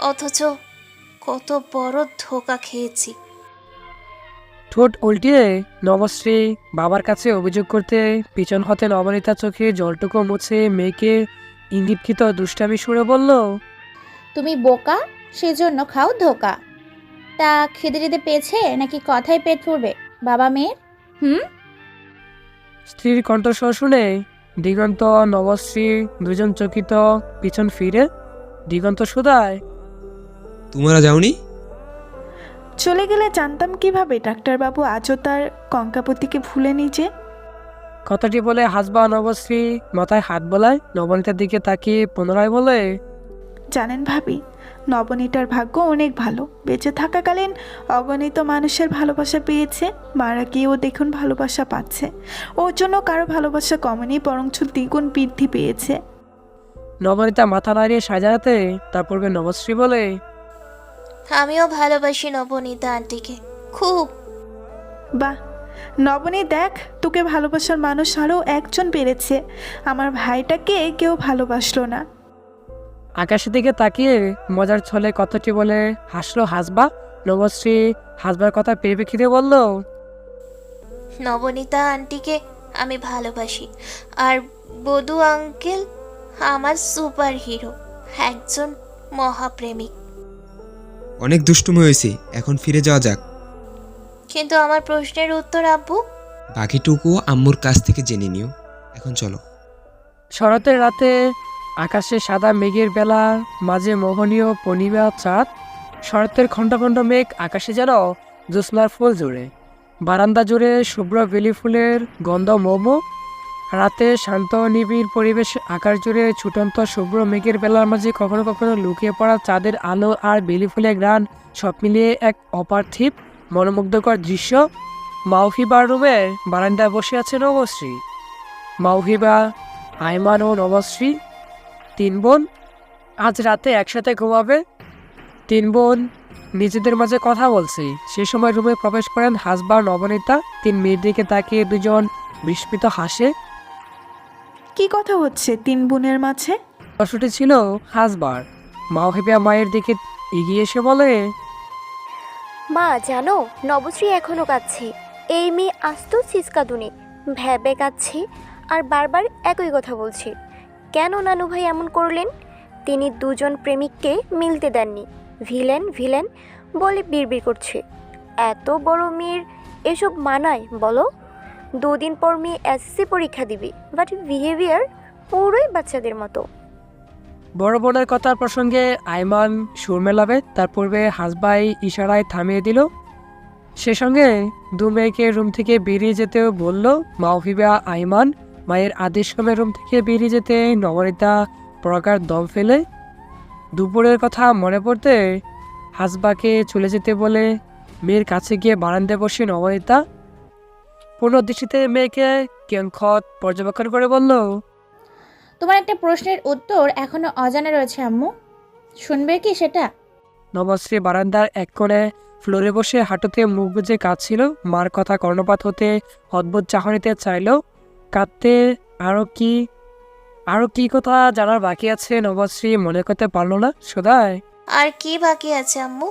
[SPEAKER 3] অথচ কত বড় ধোঁকা খেয়েছি।
[SPEAKER 1] ঠোঁট উল্টিয়ে নবশ্রী বাবার কাছে অভিযোগ করতে পিছন হতে নবনীতা চোখে জলটুকু মুছে মেয়েকে ইঙ্গিতকৃত দুষ্টামি সুরে বলল,
[SPEAKER 4] তুমি বোকা, সেজন্য খাও ধোকা। তা খিদে টিদে পেয়েছে নাকি কথায় পেট পড়বে বাবা মেয়ের?
[SPEAKER 1] স্ত্রীর কণ্ঠস্বর শুনে দিগন্ত নবশ্রী দুজন চকিত পিছন ফিরে দিগন্ত শুধায়,
[SPEAKER 5] তোমরা যাওনি?
[SPEAKER 2] চলে গেলে জানতাম কিভাবে ডাক্তারবাবু আজও তার কঙ্কাপতিকে ভুলেনি যে।
[SPEAKER 1] কথাটি বলে হাসবা নবশ্রী মাথায় হাত বোলায়। নবনীতার দিকে তাকিয়ে পুনরায় বলে,
[SPEAKER 2] জানেন ভাবি, নবনীতার ভাগ্য অনেক ভালো। বেঁচে থাকাকালীন অগণিত মানুষের ভালোবাসা পেয়েছে, মারা গিয়েও দেখুন ভালোবাসা পাচ্ছে। ওর জন্য কারো ভালোবাসা কমেনি, বরঞ্চ দ্বিগুণ বৃদ্ধি পেয়েছে।
[SPEAKER 1] নবনীতা মাথা নাড়িয়ে সাজাতে তার পূর্বে নবশ্রী বলে,
[SPEAKER 3] আমিও ভালোবাসি নবনীতা আন্টিকে খুব।
[SPEAKER 2] বাহ নবনী, দেখ তোকে ভালোবাসার মানুষ আরও একজন বেড়েছে। আমার ভাইটাকে কেউ ভালোবাসলো না।
[SPEAKER 1] আকাশের দিকে তাকিয়ে মজার ছলে কথাটি বলে হাসলো হাসবা। নবশ্রী হাসবার কথা পেয়ে বলল,
[SPEAKER 3] নবনীতা আন্টিকে আমি ভালোবাসি, আর বধু আঙ্কেল আমার সুপার হিরো, একজন মহাপ্রেমিক।
[SPEAKER 5] অনেক দুষ্টুমি হয়েছে, এখন ফিরে যাওয়া যাক।
[SPEAKER 3] কিন্তু আমার প্রশ্নের উত্তর আব্বু।
[SPEAKER 5] বাকিটুকু আম্মুর কাছ থেকে জেনে নিও। এখন চলো।
[SPEAKER 1] শরতের রাতে আকাশে সাদা মেঘের বেলা, মাঝে মোহনীয় পূর্ণিমা চাঁদ। শরতের খণ্ড খণ্ড মেঘ আকাশে যেন জ্যোৎস্নার ফুল জুড়ে। বারান্দা জুড়ে শুভ্র বেলি ফুলের গন্ধ মোমো। রাতে শান্ত নিবিড় পরিবেশ, আকাশ জুড়ে ছুটন্ত শুভ্র মেঘের বেলার মাঝে কখনো কখনো লুকিয়ে পড়া চাঁদের আলো আর বেলি ফুলের ঘ্রাণ, সব মিলিয়ে এক অপার্থিব মনোমুগ্ধকর দৃশ্য। মাওহিবার রুমের বারান্দায় বসে আছে নবশ্রী। মাওহিবা, আইমান ও নবশ্রী 3 বোন আজ রাতে একসাথে ঘুমাবে। 3 বোন নিজেদের মাঝে কথা বলছে। সে সময় রুমে প্রবেশ করেন হাসবার নবনীতা। 3 মেয়ের দিকে তাকিয়ে দুজন বিস্মিত হাসে।
[SPEAKER 2] কি কথা হচ্ছে 3 বোনের মাঝে?
[SPEAKER 1] প্রশ্নটি ছিল হাসবার। মাওহিবা মায়ের দিকে এগিয়ে এসে বলে,
[SPEAKER 12] মা জানো, নবশ্রী এখনো কাঁদছে। এই মেয়ে আস্ত সিসকাদুনি, ভ্যাবে কাঁদছে আর বারবার একই কথা বলছে। কেন নানু ভাই এমন করলেন? তিনি দুজন প্রেমিককে মিলতে দেননি। ভিলেন ভিলেন বলে বিড়বিড় করছে। এত বড় মেয়ের এসব মানায় বলো? 2 দিন পর মেয়ে এসএসসি পরীক্ষা দিবি, বাট বিহেভিয়ার পুরোই বাচ্চাদের মতো।
[SPEAKER 1] বড় বোনের কথার প্রসঙ্গে আইমান সুর মেলাবে, তার পূর্বে হাসবাই ইশারায় থামিয়ে দিল। সে সঙ্গে 2 মেয়েকে রুম থেকে বেরিয়ে যেতেও বলল। মাওহিবা আইমান মায়ের আদেশ ক্রমে রুম থেকে বেরিয়ে যেতে নবনীতা প্রকার দম ফেলে। দুপুরের কথা মনে পড়তে হাসবাকে চলে যেতে বলে মেয়ের কাছে গিয়ে বারান্দায় বসে নবনীতা পূর্ণ দৃষ্টিতে মেয়েকে কিয়ৎক্ষণ পর্যবেক্ষণ করে বলল,
[SPEAKER 4] তোমার একটা প্রশ্নের উত্তর এখনো অজানা রয়েছে আম্মু, শুনবে কি সেটা?
[SPEAKER 1] নবশ্রী বারান্দার এক কোণে ফ্লোরে বসে হাঁটুতে মুখ গুজে কাঁদছিল। মার কথা কর্ণপাত হতে অদ্ভুত চাহনিতে চাইল কাঁদতে। আরো কি কথা জানার বাকি আছে নবশ্রী মনে করতে পারল না। সদায়
[SPEAKER 3] আর কি বাকি আছে আম্মু?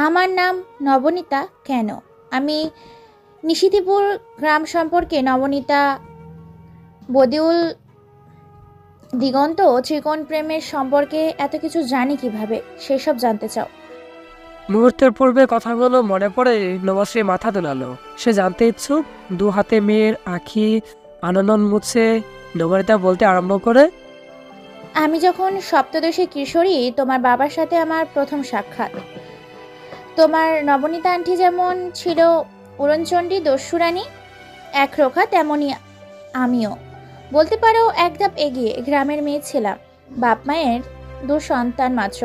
[SPEAKER 4] আমার নাম নবনীতা কেন? আমি নিশিতিপুর গ্রাম সম্পর্কে, নবনীতা, বদিউল, দিগন্ত, ত্রিকোণ প্রেমের সম্পর্কে এত কিছু জানি কিভাবে? সেসব জানতে চাও?
[SPEAKER 1] মুহূর্তের পূর্বে কথাগুলো মনে পড়ে নবশ্রী মাথা দোলালো। সে জানতে ইচ্ছুক। 2 হাতে মেয়ের আঁখি আনন্দন মুছে নবনীতা বলতে আরম্ভ করে,
[SPEAKER 4] আমি যখন সপ্তদশী কিশোরী, তোমার বাবার সাথে আমার প্রথম সাক্ষাৎ। তোমার নবনীতা আন্টি যেমন ছিল উড়নচণ্ডী দস্যুরানী একরোখা, তেমনই আমিও বলতে পারো এক ধাপ এগিয়ে। গ্রামের মেয়ে ছিলাম, বাপ মায়ের 2 সন্তান মাত্র।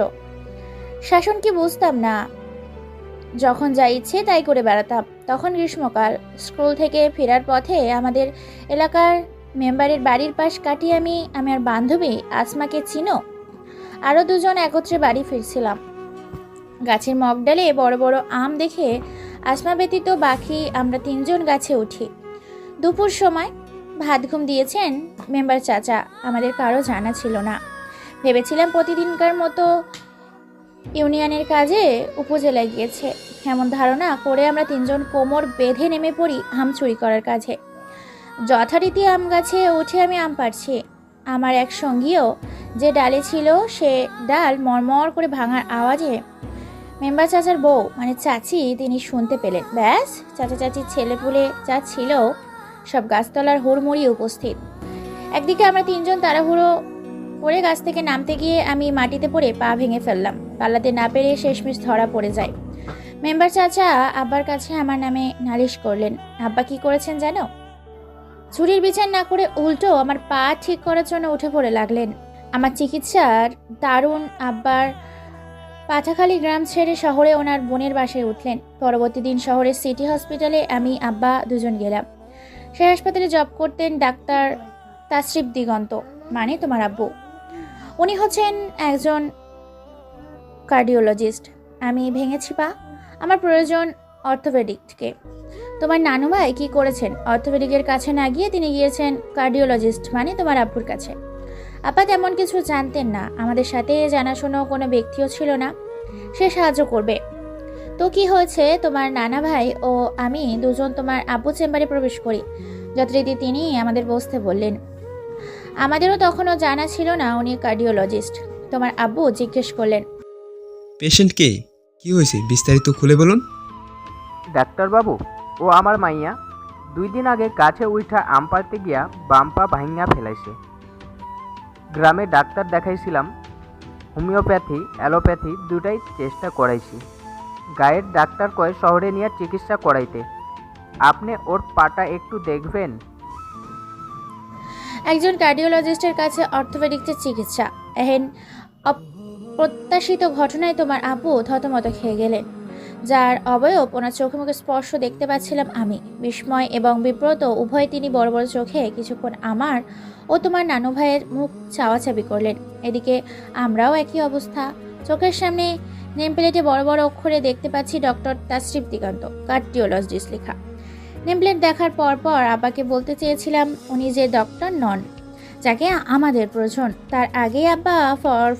[SPEAKER 4] শাসন কি বুঝতাম না, যখন যা ইচ্ছে তাই করে বেড়াতাম। তখন গ্রীষ্মকাল, স্কুল থেকে ফেরার পথে আমাদের এলাকার মেম্বারের বাড়ির পাশ কাটিয়ে আমি আমার বান্ধবী আসমাকে চিনো, আরও 2 জন একত্রে বাড়ি ফিরছিলাম। গাছের মগডালে বড় বড় আম দেখে আসমা ব্যতীত বাকি আমরা 3 জন গাছে উঠি। দুপুর সময় ভাত ঘুম দিয়েছেন মেম্বার চাচা, আমাদের কারো জানা ছিল না। ভেবেছিলাম প্রতিদিনকার মতো ইউনিয়নের কাজে উপজেলায় গিয়েছে। এমন ধারণা করে আমরা 3 জন কোমর বেঁধে নেমে পড়ি আম চুরি করার কাজে। যথারীতি আম গাছে উঠে আমি আম পাড়ছি। আমার এক সঙ্গীও যে ডালে ছিল, সে ডাল মরমর করে ভাঙার আওয়াজে মেম্বার চাচার বউ মানে চাচি তিনি শুনতে পেলেন। ব্যাস, চাচা চাচির ছেলেপুলে যা ছিল সব গাছতলার হুড়মুড়ি উপস্থিত। একদিকে আমরা 3 জন তাড়াহুড়ো করে গাছ থেকে নামতে গিয়ে আমি মাটিতে পড়ে পা ভেঙে ফেললাম। পালাতে না পেরে শেষমেশ ধরা পড়ে যায়। মেম্বার চাচা আব্বার কাছে আমার নামে নালিশ করলেন। আব্বা কি করেছেন জানো? চুরির বিচার না করে উল্টো আমার পা ঠিক করার জন্য উঠে পড়ে লাগলেন। আমার চিকিৎসার দারুণ আব্বার পাথাখালী গ্রাম ছেড়ে শহরে ওনার বোনের বাসায় উঠলেন। পরবর্তী দিন শহরের সিটি হসপিটালে আমি আব্বা 2 জন গেলাম। সেই হাসপাতালে জব করতেন ডাক্তার তাসরিফ দিগন্ত, মানে তোমার আব্বু। উনি হচ্ছেন একজন কার্ডিওলজিস্ট। আমি ভেঙেছি পা, আমার প্রয়োজন অর্থোপেডিককে। তোমার নানু ভাই কী করেছেন? অর্থোপেডিকের কাছে না গিয়ে তিনি গিয়েছেন কার্ডিওলজিস্ট, মানে তোমার আব্বুর কাছে। আপা তেমন কিছু জানতেন না, আমাদের সাথে জানাশোনা কোনো ব্যক্তিও ছিল না সে সাহায্য করবে। তো কি হয়েছে, তোমার নানা ভাই ও আমি 2 জন তোমার আব্বু চেম্বারে প্রবেশ করি। যথারীতি তিনি আমাদের বসতে বললেন। আমাদেরও তখনও জানা ছিল না উনি কার্ডিওলজিস্ট। তোমার আব্বু জিজ্ঞেস করলেন,
[SPEAKER 5] পেশেন্ট কে? কি হয়েছে বিস্তারিত খুলে বলুন।
[SPEAKER 13] ডাক্তারবাবু, ও আমার মাইয়া 2 দিন আগে গাছে উঠা আম পাড়তে গিয়া বাম পা ভাঙিয়া ফেলাইছে। গ্রামে ডাক্তার দেখাইছিলাম, হোমিওপ্যাথি অ্যালোপ্যাথি দুটাই চেষ্টা করাইছি। গায়ের ডাক্তার কয় শহরে নিয়ে চিকিৎসা করাইতে। আপনি ওর পাটা একটু দেখবেন?
[SPEAKER 4] একজন কার্ডিওলজিস্টের কাছে অর্থোপেডিক্সের চিকিৎসা। এহেন অপ্রত্যাশিত ঘটনায় তোমার আব্বু থতমত খেয়ে গেলেন, যার অবয়ব ওনার চোখে মুখে স্পর্শ দেখতে পাচ্ছিলাম আমি। বিস্ময় এবং বিব্রত উভয় তিনি বড় বড় চোখে কিছুক্ষণ আমার ও তোমার নানু ভাইয়ের মুখ চাওয়াচাবি করলেন। এদিকে আমরাও একই অবস্থা। চোখের সামনে নেম প্লেটে বড় বড় অক্ষরে দেখতে পাচ্ছি ডক্টর তাসরিফ দিগন্ত, কার্ডিওলজিস্ট লেখা। নেম প্লেট দেখার পর আব্বাকে বলতে চেয়েছিলাম উনি যে ডক্টর নন, যাকে আমাদের প্রয়োজন। তার আগেই আব্বা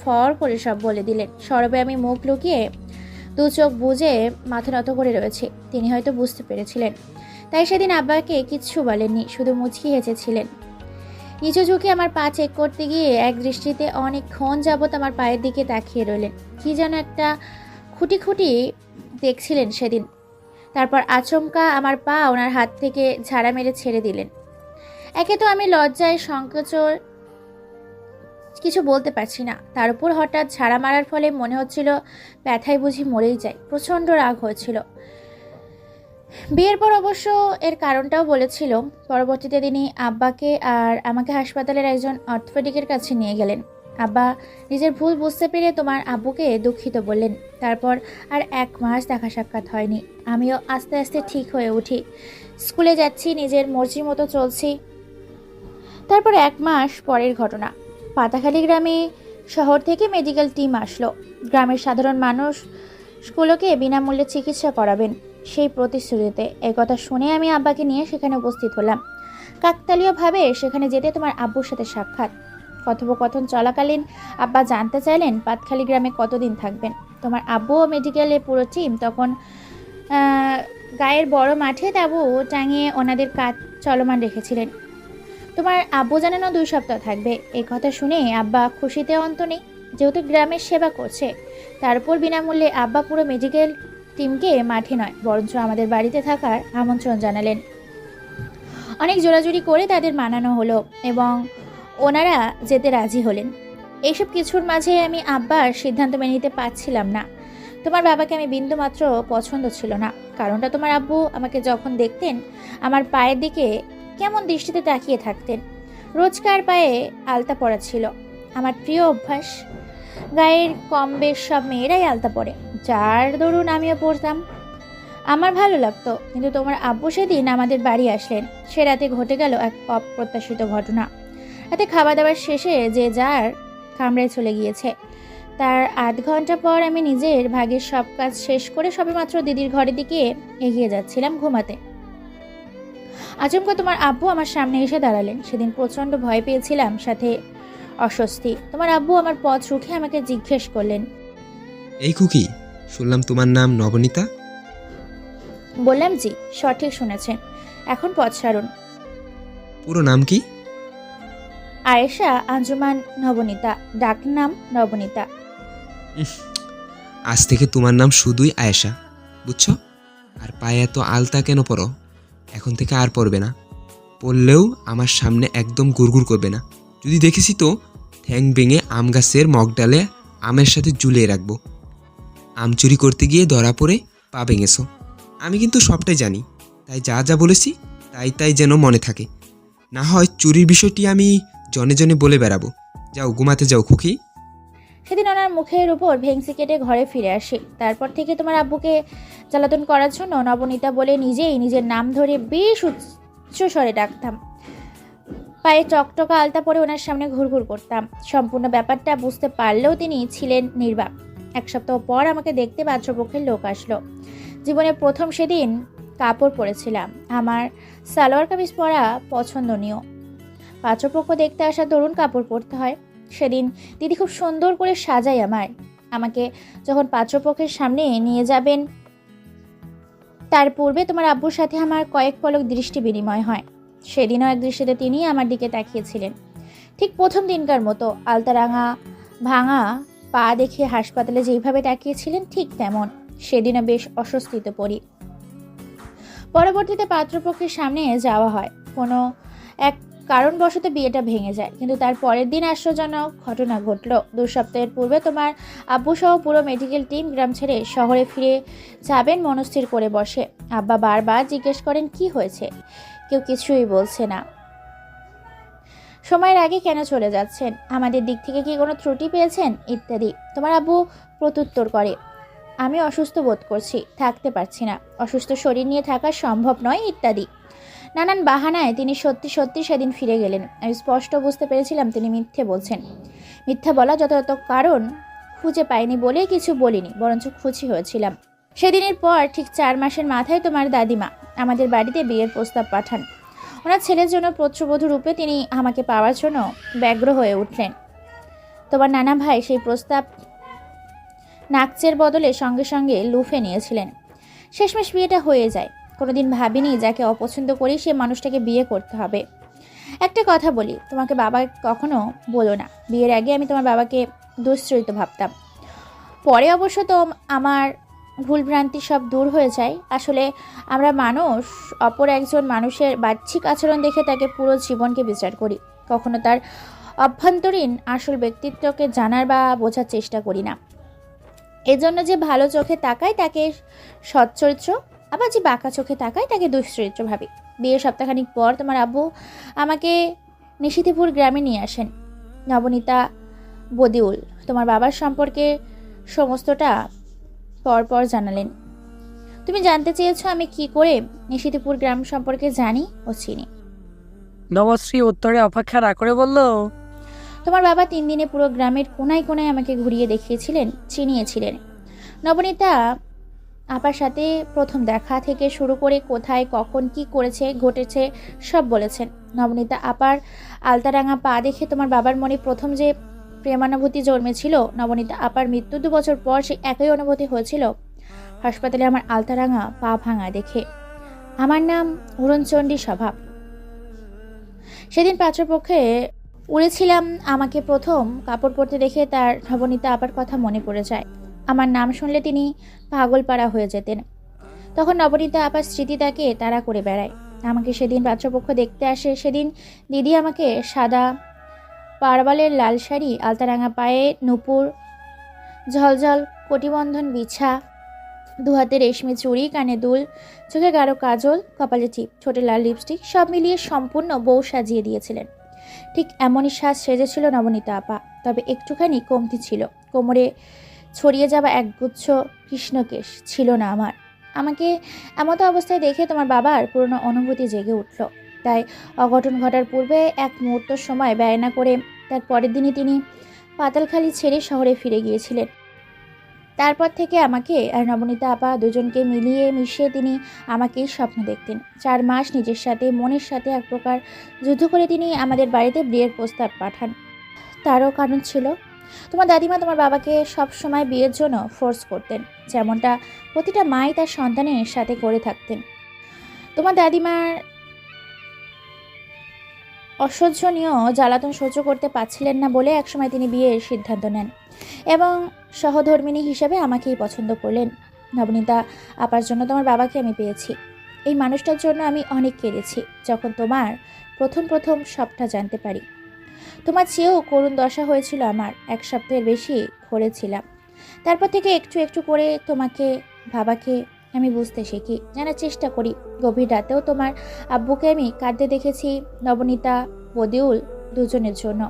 [SPEAKER 4] ফর করে সব বলে দিলেন। সরবে আমি মুখ লুকিয়ে 2 চোখ বুজে মাথা নত করে রয়েছে। তিনি হয়তো বুঝতে পেরেছিলেন, তাই সেদিন আব্বাকে কিচ্ছু বলেননি, শুধু মুচকি হেসেছিলেন। নিচু ঝুঁকে আমার পা চেক করতে গিয়ে এক দৃষ্টিতে অনেকক্ষণ যাবৎ আমার পায়ের দিকে তাকিয়ে রইলেন। কি যেন একটা খুঁটি দেখছিলেন সেদিন। তারপর আচমকা আমার পা ওনার হাত থেকে ঝাড়া মেরে ছেড়ে দিলেন। একে তো আমি লজ্জায় সংকোচ কিছু বলতে পারছি না, তার উপর হঠাৎ ঝাড়া মারার ফলে মনে হচ্ছিল ব্যথায় বুঝি মরেই যায়। প্রচণ্ড রাগ হয়েছিল। বিয়ের পর অবশ্য এর কারণটাও বলেছিল। পরবর্তীতে তিনি আব্বাকে আর আমাকে হাসপাতালের একজন অর্থোপেডিকের কাছে নিয়ে গেলেন। আব্বা নিজের ভুল বুঝতে পেরে তোমার আব্বুকে দুঃখিত বললেন। তারপর আর 1 মাস দেখা সাক্ষাৎ হয়নি। আমিও আস্তে আস্তে ঠিক হয়ে উঠি, স্কুলে যাচ্ছি, নিজের মর্জি মতো চলছি। তারপর 1 মাস পরের ঘটনা। পাতাখালী গ্রামে শহর থেকে মেডিকেল টিম আসলো। গ্রামের সাধারণ মানুষগুলোকে বিনামূল্যে চিকিৎসা করাবেন সেই প্রতিশ্রুতিতে। এই কথা শুনে আমি আব্বাকে নিয়ে সেখানে উপস্থিত হলাম। কাকতালীয়ভাবে সেখানে যেতে তোমার আব্বুর সাথে সাক্ষাৎ। কথোপকথন চলাকালীন আব্বা জানতে চাইলেন পাতখালী গ্রামে কতদিন থাকবেন। তোমার আব্বু ও মেডিকেলের পুরো টিম তখন গায়ের বড় মাঠে তাঁবু টাঙিয়ে ওনাদের কাজ চলমান রেখেছিলেন। তোমার আব্বু জানেন 2 সপ্তাহ থাকবে। এই কথা শুনে আব্বা খুশিতে অন্ত নেই, যেহেতু গ্রামের সেবা করছে। তারপর বিনামূল্যে আব্বা পুরো মেডিকেল টিমকে মাঠে নয় বরঞ্চ আমাদের বাড়িতে থাকার আমন্ত্রণ জানালেন। অনেক জোরাজুরি করে তাদের মানানো হলো এবং ওনারা যেতে রাজি হলেন। এইসব কিছুর মাঝে আমি আব্বার সিদ্ধান্ত মেনে নিতে পারছিলাম না। তোমার বাবাকে আমি বিন্দুমাত্র পছন্দ ছিল না। কারণটা তোমার আব্বু আমাকে যখন দেখতেন আমার পায়ের দিকে কেমন দৃষ্টিতে তাকিয়ে থাকতেন। রোজকার পায়ে আলতা পরা ছিল আমার প্রিয় অভ্যাস। গায়ের কম বেশ সব মেয়েরাই আলতা পরে, যার দরুন আমিও পড়তাম। আমার ভালো লাগতো। কিন্তু তোমার আব্বু সেদিন আমাদের বাড়ি আসলেন। সে রাতে ঘটে গেল এক অপ্রত্যাশিত ঘটনা। রাতে খাওয়া দাওয়ার শেষে যে যার কামরায় চলে গিয়েছে। তার 8 ঘন্টা পর আমি নিজের ভাগের সব কাজ শেষ করে সবেমাত্র দিদির ঘরের দিকে এগিয়ে যাচ্ছিলাম ঘুমাতে। আচমকা তোমার আব্বু আমার সামনে এসে দাঁড়ালেন। সেদিন প্রচণ্ড ভয় পেয়েছিলাম, সাথে অস্বস্তি। তোমার আব্বু আমার পথ রুখে আমাকে জিজ্ঞেস করলেন,
[SPEAKER 5] এই খুকি, শুনলাম তোমার নাম নবনীতা?
[SPEAKER 4] বললাম জি, সঠিক শুনেছেন। এখন পথ সারুন।
[SPEAKER 5] পুরো নাম কি?
[SPEAKER 4] আয়েশা আঞ্জুমান নবনীতা, ডাক নাম নবনীতা।
[SPEAKER 5] আজ থেকে তোমার নাম শুধুই আয়েশা, বুঝছো? আর পায়ে এত আলতা কেন পরো? এখন থেকে আর পরবে না। পরলেও আমার সামনে একদম গুড়গুড় করবে না। যদি দেখেছি তো ঠ্যাং ভেঙে আম গাছের মগডালে আমের সাথে ঝুলিয়ে রাখবো। আম চুরি করতে গিয়ে ধরা পড়ে পা ভেঙেছো। আমি কিন্তু সবটাই জানি, তাই যা যা বলেছি তাই যেন মনে থাকে। না হয় চুরির বিষয়টি আমি জনে জনে বলে বেড়াবো। যাও ঘুমাতে যাও খুকি।
[SPEAKER 4] সেদিন ওনার মুখের উপর ভেংসি কেটে ঘরে ফিরে আসি। তারপর থেকে তোমার আব্বুকে জ্বালাতন করার জন্য নবনীতা বলে নিজেই নিজের নাম ধরে বেশ উচ্চ স্বরে ডাকতাম। পায়ে টকটকা আলতা পরে ওনার সামনে ঘুরঘুর করতাম। সম্পূর্ণ ব্যাপারটা বুঝতে পারলেও তিনি ছিলেন নির্বাক। 1 সপ্তাহ পর আমাকে দেখতে পাত্রপক্ষের লোক আসলো। জীবনে প্রথম সেদিন কাপড় পরেছিলাম। আমার সালোয়ার কামিজ পরা পছন্দনীয়। পাত্রপক্ষ দেখতে আসা তরুণ কাপড় পরতে হয়। সেদিন দিদি খুব সুন্দর করে সাজায় আমাকে যখন পাত্রপক্ষের সামনে নিয়ে যাবেন, তার পূর্বে তোমার আব্বুর সাথে আমার কয়েক পলক দৃষ্টি বিনিময় হয়। সেদিনও এক দৃষ্টিতে তিনি আমার দিকে তাকিয়েছিলেন, ঠিক প্রথম দিনকার মতো। আলতারাঙা ভাঙা পা দেখে হাসপাতালে যেইভাবে তাকিয়েছিলেন ঠিক তেমন। সেদিনও বেশ অস্বস্তিতে পড়ি। পরবর্তীতে পাত্রপক্ষের সামনে যাওয়া হয়। কোনো এক কারণবশত বিয়েটা ভেঙে যায়, কিন্তু তার পরের দিন আশ্চর্যজনক ঘটনা ঘটল। 2 সপ্তাহের পূর্বে তোমার আব্বু সহ পুরো মেডিকেল টিম গ্রাম ছেড়ে শহরে ফিরে যাবেন মনস্থির করে বসে। আব্বা বারবার জিজ্ঞেস করেন কি হয়েছে, কেউ কিছুই বলছে না। সময়ের আগে কেন চলে যাচ্ছেন, আমাদের দিক থেকে কি কোনো ত্রুটি পেয়েছেন ইত্যাদি। তোমার আব্বু প্রত্যুত্তর করে, আমি অসুস্থ বোধ করছি, থাকতে পারছি না, অসুস্থ শরীর নিয়ে থাকা সম্ভব নয় ইত্যাদি। নানান বাহানায় তিনি সত্যি সত্যি সেদিন ফিরে গেলেন। আমি স্পষ্ট বুঝতে পেরেছিলাম তিনি মিথ্যে বলছেন। মিথ্যা বলা যথাযথ কারণ খুঁজে পাইনি বলে কিছু বলিনি, বরঞ্চ খুশি হয়েছিলাম। সেদিনের পর ঠিক 4 মাসের মাথায় তোমার দাদিমা আমাদের বাড়িতে বিয়ের প্রস্তাব পাঠান। ওনার ছেলের জন্য পুত্রবধূ রূপে তিনি আমাকে পাওয়ার জন্য ব্যগ্র হয়ে উঠলেন। তোমার নানা ভাই সেই প্রস্তাব নাকচের বদলে সঙ্গে সঙ্গে লুফে নিয়েছিলেন। শেষমেশ বিয়েটা হয়ে যায়। কোনোদিন ভাবিনি যাকে অপছন্দ করি সে মানুষটাকে বিয়ে করতে হবে। একটা কথা বলি, তোমাকে বাবা কখনো বলো না। বিয়ের আগে আমি তোমার বাবাকে দুশ্চরিত ভাবতাম। পরে অবশ্য তো আমার ভুলভ্রান্তি সব দূর হয়ে যায়। আসলে আমরা মানুষ অপর একজন মানুষের বাহ্যিক আচরণ দেখে তাকে পুরো জীবনকে বিচার করি, কখনো তার অভ্যন্তরীণ আসল ব্যক্তিত্বকে জানার বা বোঝার চেষ্টা করি না। এজন্য যে ভালো চোখে তাকায় তাকে সচ্চরিত্র, আবার যে বাঁকা চোখে তাকায় তাকে দুশ্চরিত্র ভাবি। বিয়ের সপ্তাহখানিক পর তোমার আব্বু আমাকে নিশিতিপুর গ্রামে নিয়ে আসেন। নবনীতা, বদিউল তোমার বাবার সম্পর্কে সমস্তটা পরপর জানালেন। তুমি জানতে চেয়েছো আমি কি করে নিশিতিপুর গ্রাম সম্পর্কে জানি ও চিনি।
[SPEAKER 1] নবশ্রী উত্তরে অপেক্ষা না করে বলল,
[SPEAKER 4] তোমার বাবা 3 দিনে পুরো গ্রামের কোনায় কোনায় আমাকে ঘুরিয়ে দেখিয়েছিলেন, চিনিয়েছিলেন। নবনীতা আপার সাথে প্রথম দেখা থেকে শুরু করে কোথায় কখন কি করেছে ঘটেছে সব বলেছেন। নবনীতা আপার আলতারাঙা পা দেখে তোমার বাবার মনে প্রথম যে প্রেমানুভূতি জন্মেছিল, নবনীতা আপার মৃত্যু 2 বছর পর সেই একই অনুভূতি হয়েছিল হাসপাতালে আমার আলতারাঙা পা ভাঙা দেখে। আমার নাম উড়নচণ্ডী স্বভাব। সেদিন পাত্রপক্ষে উড়েছিলাম, আমাকে প্রথম কাপড় পরতে দেখে তার নবনীতা আপার কথা মনে পড়ে যায়। আমার নাম শুনলে তিনি পাগলপাড়া হয়ে যেতেন। তখন নবনীতা আপার স্মৃতি তাকে তাড়া করে বেড়ায়। আমাকে সেদিন পাত্রপক্ষ দেখতে আসে। সেদিন দিদি আমাকে সাদা পারবালের লাল শাড়ি, আলতারাঙা পায়ে নূপুর, ঝলঝল কটিবন্ধন বিছা, 2 হাতে রেশমি চুড়ি, কানে দুল, চোখে গাঢ় কাজল, কপালে টিপ, ঠোঁটে লাল লিপস্টিক, সব মিলিয়ে সম্পূর্ণ বউ সাজিয়ে দিয়েছিলেন। ঠিক এমনই সাজ সেজেছিল নবনীতা আপা, তবে একটুখানি কমতি ছিল। কোমরে ছড়িয়ে যাওয়া একগুচ্ছ কৃষ্ণকেশ ছিল না আমার। আমাকে এমতো অবস্থায় দেখে তোমার বাবার পুরনো অনুভূতি জেগে উঠল। তাই অঘটন ঘটার পূর্বে এক মুহূর্ত সময় ব্যয় না করে তার পরের দিনই তিনি পাতালখালি ছেড়ে শহরে ফিরে গিয়েছিলেন। তারপর থেকে আমাকে আর নবনীতা আপা দুজনকে মিলিয়ে মিশিয়ে তিনি আমাকেই স্বপ্ন দেখতেন। 4 মাস নিজের সাথে মনের সাথে এক প্রকার যুদ্ধ করে তিনি আমাদের বাড়িতে বিয়ের প্রস্তাব পাঠান। তারও কারণ ছিল। তোমার দাদিমা তোমার বাবাকে সব সময় বিয়ের জন্য ফোর্স করতেন, যেমনটা প্রতিটা মাই তার সন্তানের সাথে করে থাকতেন। তোমার দাদিমার অসহ্যনীয় জ্বালাতন সহ্য করতে পারছিলেন না বলে একসময় তিনি বিয়ের সিদ্ধান্ত নেন এবং সহধর্মিণী হিসেবে আমাকেই পছন্দ করলেন। নবনীতা আপার জন্য তোমার বাবাকে আমি পেয়েছি। এই মানুষটার জন্য আমি অনেক কেঁদেছি যখন তোমার প্রথম সবটা জানতে পারি। তোমার চেয়েও করুণ দশা হয়েছিল আমার। 1 সপ্তাহের বেশি ঘরেছিলাম। তারপর থেকে একটু একটু করে তোমাকে বাবাকে আমি বুঝতে শিখি, জানার চেষ্টা করি। গভীর রাতেও তোমার আব্বুকে আমি কাঁদতে দেখেছি নবনীতা, বদিউল দুজনের জন্য।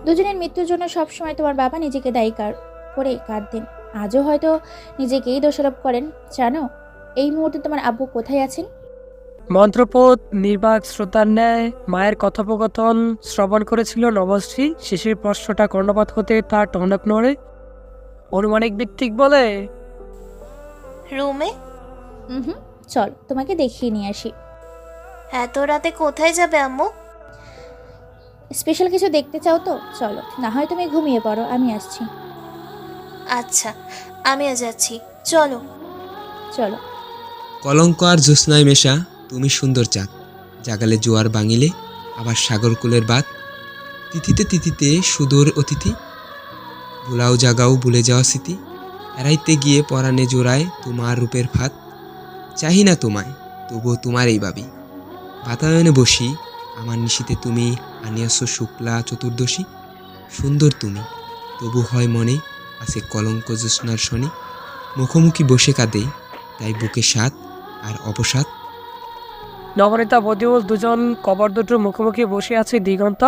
[SPEAKER 4] দুজনের মৃত্যুর জন্য সবসময় তোমার বাবা নিজেকে দায়ী করে কাঁদতেন। আজও হয়তো নিজেকেই দোষারোপ করেন। জানো এই মুহূর্তে তোমার আব্বু কোথায় আছেন?
[SPEAKER 1] মন্ত্রপোত নির্বাক শ্রোতার ন্যায় মায়ের কথোপকথন শ্রবণ করেছিল নবশ্রী। শিশির প্রশ্নটা কর্ণপাত হতে তার টনক নড়ে। অনুমানিক ভিত্তিক বলে,
[SPEAKER 3] রুমে।
[SPEAKER 4] চল তোমাকে দেখিয়ে নিয়ে আসি।
[SPEAKER 3] এত রাতে কোথায় যাবে আম্মু?
[SPEAKER 4] স্পেশাল কিছু দেখতে চাও তো চলো, না হয় তুমি ঘুমিয়ে পড়ো, আমি আসছি।
[SPEAKER 3] আচ্ছা, আমিও যাচ্ছি, চলো।
[SPEAKER 4] চলো।
[SPEAKER 5] কলঙ্ক আর জ্যোৎস্নায় মেশা তুমি সুন্দর চাঁদ, জাগালে জোয়ার বাঙিলে আবার সাগরকুলের বাত, তিথিতে তিথিতে সুদূর অতিথি, ভুলাও জাগাও ভুলে যাওয়া স্মৃতি, এড়াইতে গিয়ে পরাণে জোড়ায় তোমার রূপের ফাঁদ, চাহি না তোমায় তবুও তোমারই ভাবি, বাতায়নে বসি আমার নিশীতে তুমি আনিয়াছ শুক্লা চতুর্দশী, সুন্দর তুমি তবু হয় মনে আছে কলঙ্ক জ্যোৎস্নার শনি, মুখোমুখি বসে কাঁদে তাই বুকে স্বাদ আর অবসাদ।
[SPEAKER 1] নবনীতা বদিউল দুজন কবর দুটোর মুখোমুখি বসে আছে দিগন্ত,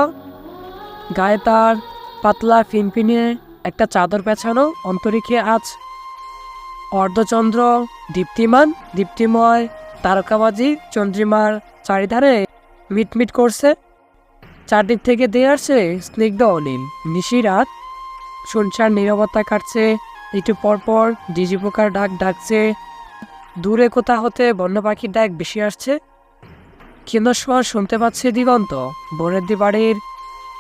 [SPEAKER 1] গায়ে তার পাতলা ফিনফিনে একটা চাদর পেছানো, অন্তরিক্ষে আজ অর্ধচন্দ্র দীপ্তিমান দীপ্তিময় তারকাবাজি চন্দ্রিমার চারিধারে মিটমিট করছে, চারদিক থেকে দিয়ে আসছে স্নিগ্ধ অনিল নিশি রাত, শুনশান নীরবতা কাটছে, একটু পরপর ডিজি পোকার ডাক ডাকছে, দূরে কোথা হতে বন্য পাখির ডাক বেশি আসছে, ক্ষীণস্বর শুনতে পাচ্ছে দিগন্ত, বনেদি বাড়ির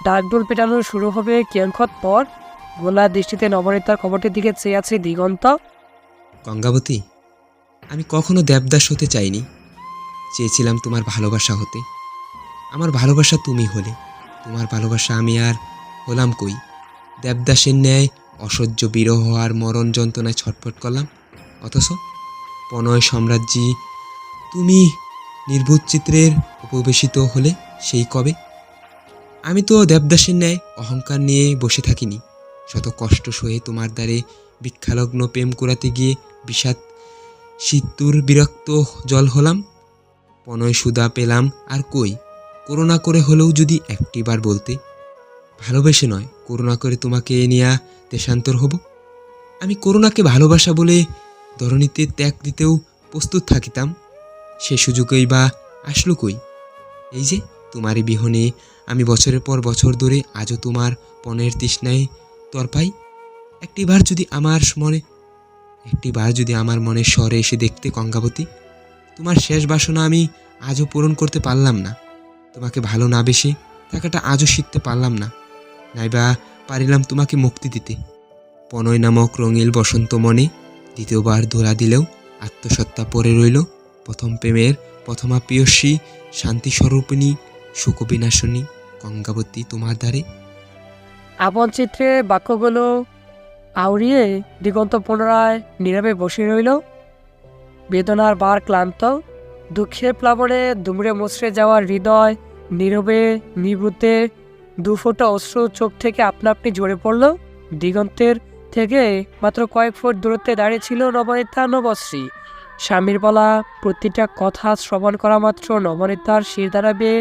[SPEAKER 1] ডাকডোল পেটানো শুরু হবে কিয়ংক্ষণ পর, গোলা দৃষ্টিতে নবনীতার খবরটির দিকে চেয়ে আছে দিগন্ত।
[SPEAKER 5] গঙ্গাবতী, আমি কখনো দেবদাস হতে চাইনি, চেয়েছিলাম তোমার ভালোবাসা হতে। আমার ভালোবাসা তুমি হলে, তোমার ভালোবাসা আমি আর হলাম কই। দেবদাসের ন্যায় অসহ্য বিরহ আর মরণ যন্ত্রণায় ছটফট করলাম, অথচ প্রণয় সাম্রাজ্যে তুমি নির্বোধ চিত্রের উপবেশিত হলে সেই কবে। আমি তো দেবদাসের ন্যায় অহংকার নিয়ে বসে থাকিনি, শত কষ্ট সয়ে তোমার দ্বারে ভিক্ষালগ্ন প্রেম করাতে গিয়ে বিষাদ শীতুর বিরক্ত জল হলাম, প্রণয় সুধা পেলাম আর কই। করুণা করে হলেও যদি একটিবার বলতে, ভালোবেসে নয় করুণা করে তোমাকে নিয়ে দেশান্তর হব। আমি করুণাকে ভালোবাসা বলে ধরণীতে ত্যাগ দিতেও প্রস্তুত থাকিতাম, সে সুযোগই বা আসলো কই। এই যে তোমারই বিহনে আমি বছরের পর বছর ধরে আজও তোমার পণের তৃষ্ণায় তরপাই। একটিবার যদি আমার মনের স্বরে এসে দেখতে গঙ্গাবতী, তোমার শেষ বাসনা আমি আজও পূরণ করতে পারলাম না, তোমাকে ভালো না বেশি থাকাটা আজও শিখতে পারলাম না, নাইবা পারিলাম তোমাকে মুক্তি দিতে। প্রণয় নামক রঙিল বসন্ত মনে দ্বিতীয়বার ধরা দিলেও আত্মসত্তা পড়ে রইল প্রথম প্রেমের প্রথমা প্রিয়সী শান্তি স্বরূপিণী সুখবিনাশনী গঙ্গাবতী তোমার দ্বারে।
[SPEAKER 1] আপন চিত্রে বাক্যগুলো আউড়িয়ে দিগন্ত পুনরায় নীরবে বসে রইল, বেদনার বার ক্লান্ত, দুঃখের প্লাবনে দুমড়ে মুচড়ে যাওয়ার হৃদয় নীরবে নিভৃতে দুফোঁটা অশ্রু চোখ থেকে আপনা আপনি ঝরে পড়ল। দিগন্তের থেকে মাত্র কয়েক ফুট দূরত্বে দাঁড়িয়ে ছিল নবনীতা নবশ্রী। স্বামীর বলা প্রতিটা কথা শ্রবণ করা মাত্র নবনীতার শির দ্বারা বেয়ে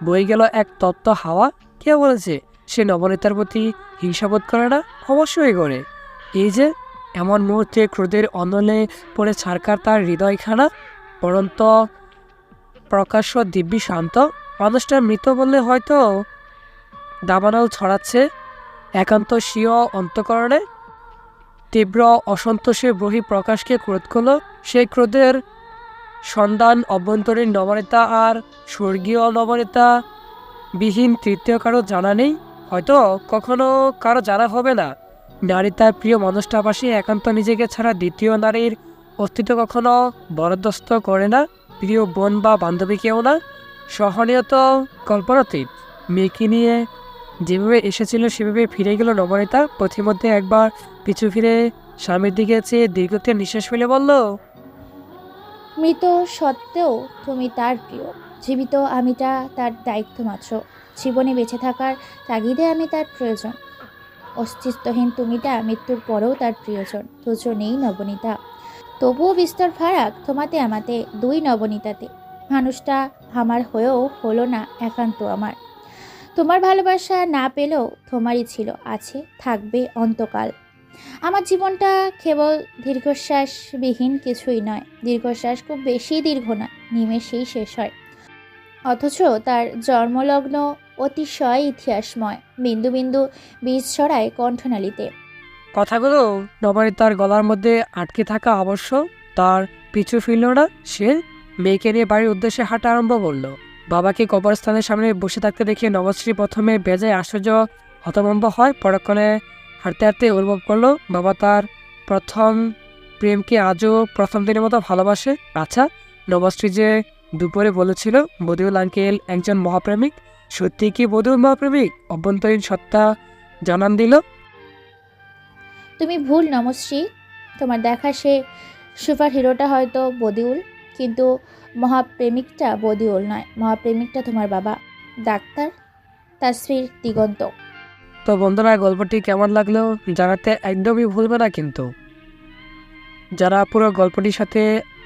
[SPEAKER 1] বয়ে গেল এক তত্ত্ব হাওয়া। কে বলেছে সে নবনীতার প্রতি হিংসাবোধ করে না? অবশ্যই করে। এই যে এমন মুহূর্তে ক্রোধের অনলে পড়ে ছারকার তার হৃদয়খানা, পরন্ত প্রকাশ্য দিব্যি শান্ত, মানুষটা মৃত বললে হয়তো দাবানল ছড়াচ্ছে একান্ত স্বীয় অন্তঃকরণে। তীব্র অসন্তোষের বহি প্রকাশকে ক্রোধ করল। সেই ক্রোধের সন্ধান অভ্যন্তরীণ নবনীতা আর স্বর্গীয় নবনীতা বিহীন তৃতীয় কারো জানা নেই, হয়তো কখনো কারো জানা হবে না। নারী তার প্রিয় মানুষটা পাশে একান্ত নিজেকে ছাড়া দ্বিতীয় নারীর অস্তিত্ব কখনো বরদাস্ত করে না, প্রিয় বোন বা বান্ধবী কেউ না। সহনীয়ত কল্পনাতীত মেয়েকে নিয়ে যেভাবে এসেছিল সেভাবে ফিরে গেল নবনীতা। পথিমধ্যে একবার পিছু ফিরে স্বামীর দিকে চেয়ে দীর্ঘতে নিঃশ্বাস ফেলে বলল,
[SPEAKER 4] মৃত সত্ত্বেও তুমি তার প্রিয়, জীবিত আমিটা তার দায়িত্ব মাত্র, জীবনে বেঁচে থাকার তাগিদে আমি তার প্রয়োজন, অস্তিত্বহীন তুমিটা মৃত্যুর পরেও তার প্রিয়জন। তুচ্ছ নেই নবনীতা, তবুও বিস্তর ফারাক তোমাতে আমাতে, দুই নবনীতাতে। মানুষটা আমার হয়েও হলো না একান্ত আমার। তোমার ভালোবাসা না পেলেও তোমারই ছিল, আছে, থাকবে অন্তকাল। আমার জীবনটা কেবল দীর্ঘশ্বাসবিহীন কিছুই নয়, দীর্ঘশ্বাস খুব বেশি দীর্ঘ না, নিমেষেই শেষ হয়, অথচ তার জন্মলগ্ন অতিশয় ইতিহাসময়, বিন্দু বিন্দু বীজ ছড়ায় কণ্ঠনালীতে।
[SPEAKER 1] কথাগুলো নবনীতার গলার মধ্যে আটকে থাকা অবশ্য তার পিছু ফিরল না। সে মেয়েকে নিয়ে বাড়ির উদ্দেশ্যে হাঁটা আরম্ভ করলো। বাবাকে কবরস্থানের সামনে বসে থাকতে দেখে নবশ্রী প্রথমে বেজায় আশ্চর্য হতভম্ব হয়, পরক্ষণে হাঁটতে হাঁটতে অনুভব করলো বাবা তার প্রথম প্রেমকে আজও প্রথম দিনের মতো ভালোবাসে। আচ্ছা, নবশ্রী যে দুপুরে বলেছিল বদিউল আঙ্কেল একজন মহাপ্রেমিক, সত্যি কি বধূর মহাপ্রেমিক অভ্যন্তরীণ সত্তা জানান দিল?
[SPEAKER 4] তুমি ভুল নমশ্রী, তোমার দেখা সে সুপার হিরোটা হয়তো বদিউল, কিন্তু মহাপ্রেমিকটা বদিউল নয়, মহাপ্রেমিকটা তোমার বাবা ডাক্তার তাসফির দিগন্ত।
[SPEAKER 1] তো বন্ধুরা, গল্পটি কেমন লাগলো জানাতে একদমই ভুলবে না কিন্তু। যারা পুরো গল্পটির সাথে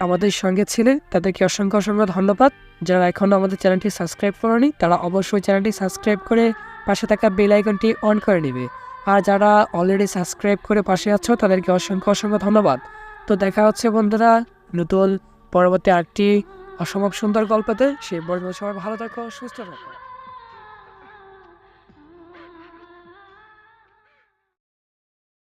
[SPEAKER 1] আমাদের সঙ্গে ছিলেন তাদেরকে অসংখ্য অসংখ্য ধন্যবাদ। যারা এখনও আমাদের চ্যানেলটি সাবস্ক্রাইব করেনি তারা অবশ্যই চ্যানেলটি সাবস্ক্রাইব করে পাশে থাকা বেল আইকনটি অন করে নেবে। আর যারা অলরেডি সাবস্ক্রাইব করে পাশে আছো তাদেরকে অসংখ্য অসংখ্য ধন্যবাদ। তো দেখা হচ্ছে বন্ধুরা নতুন পরবর্তী আরেকটি অসম্ভব সুন্দর গল্পতে। সেই পর্যন্ত সবাই ভালো থাকো, সুস্থ থাকো।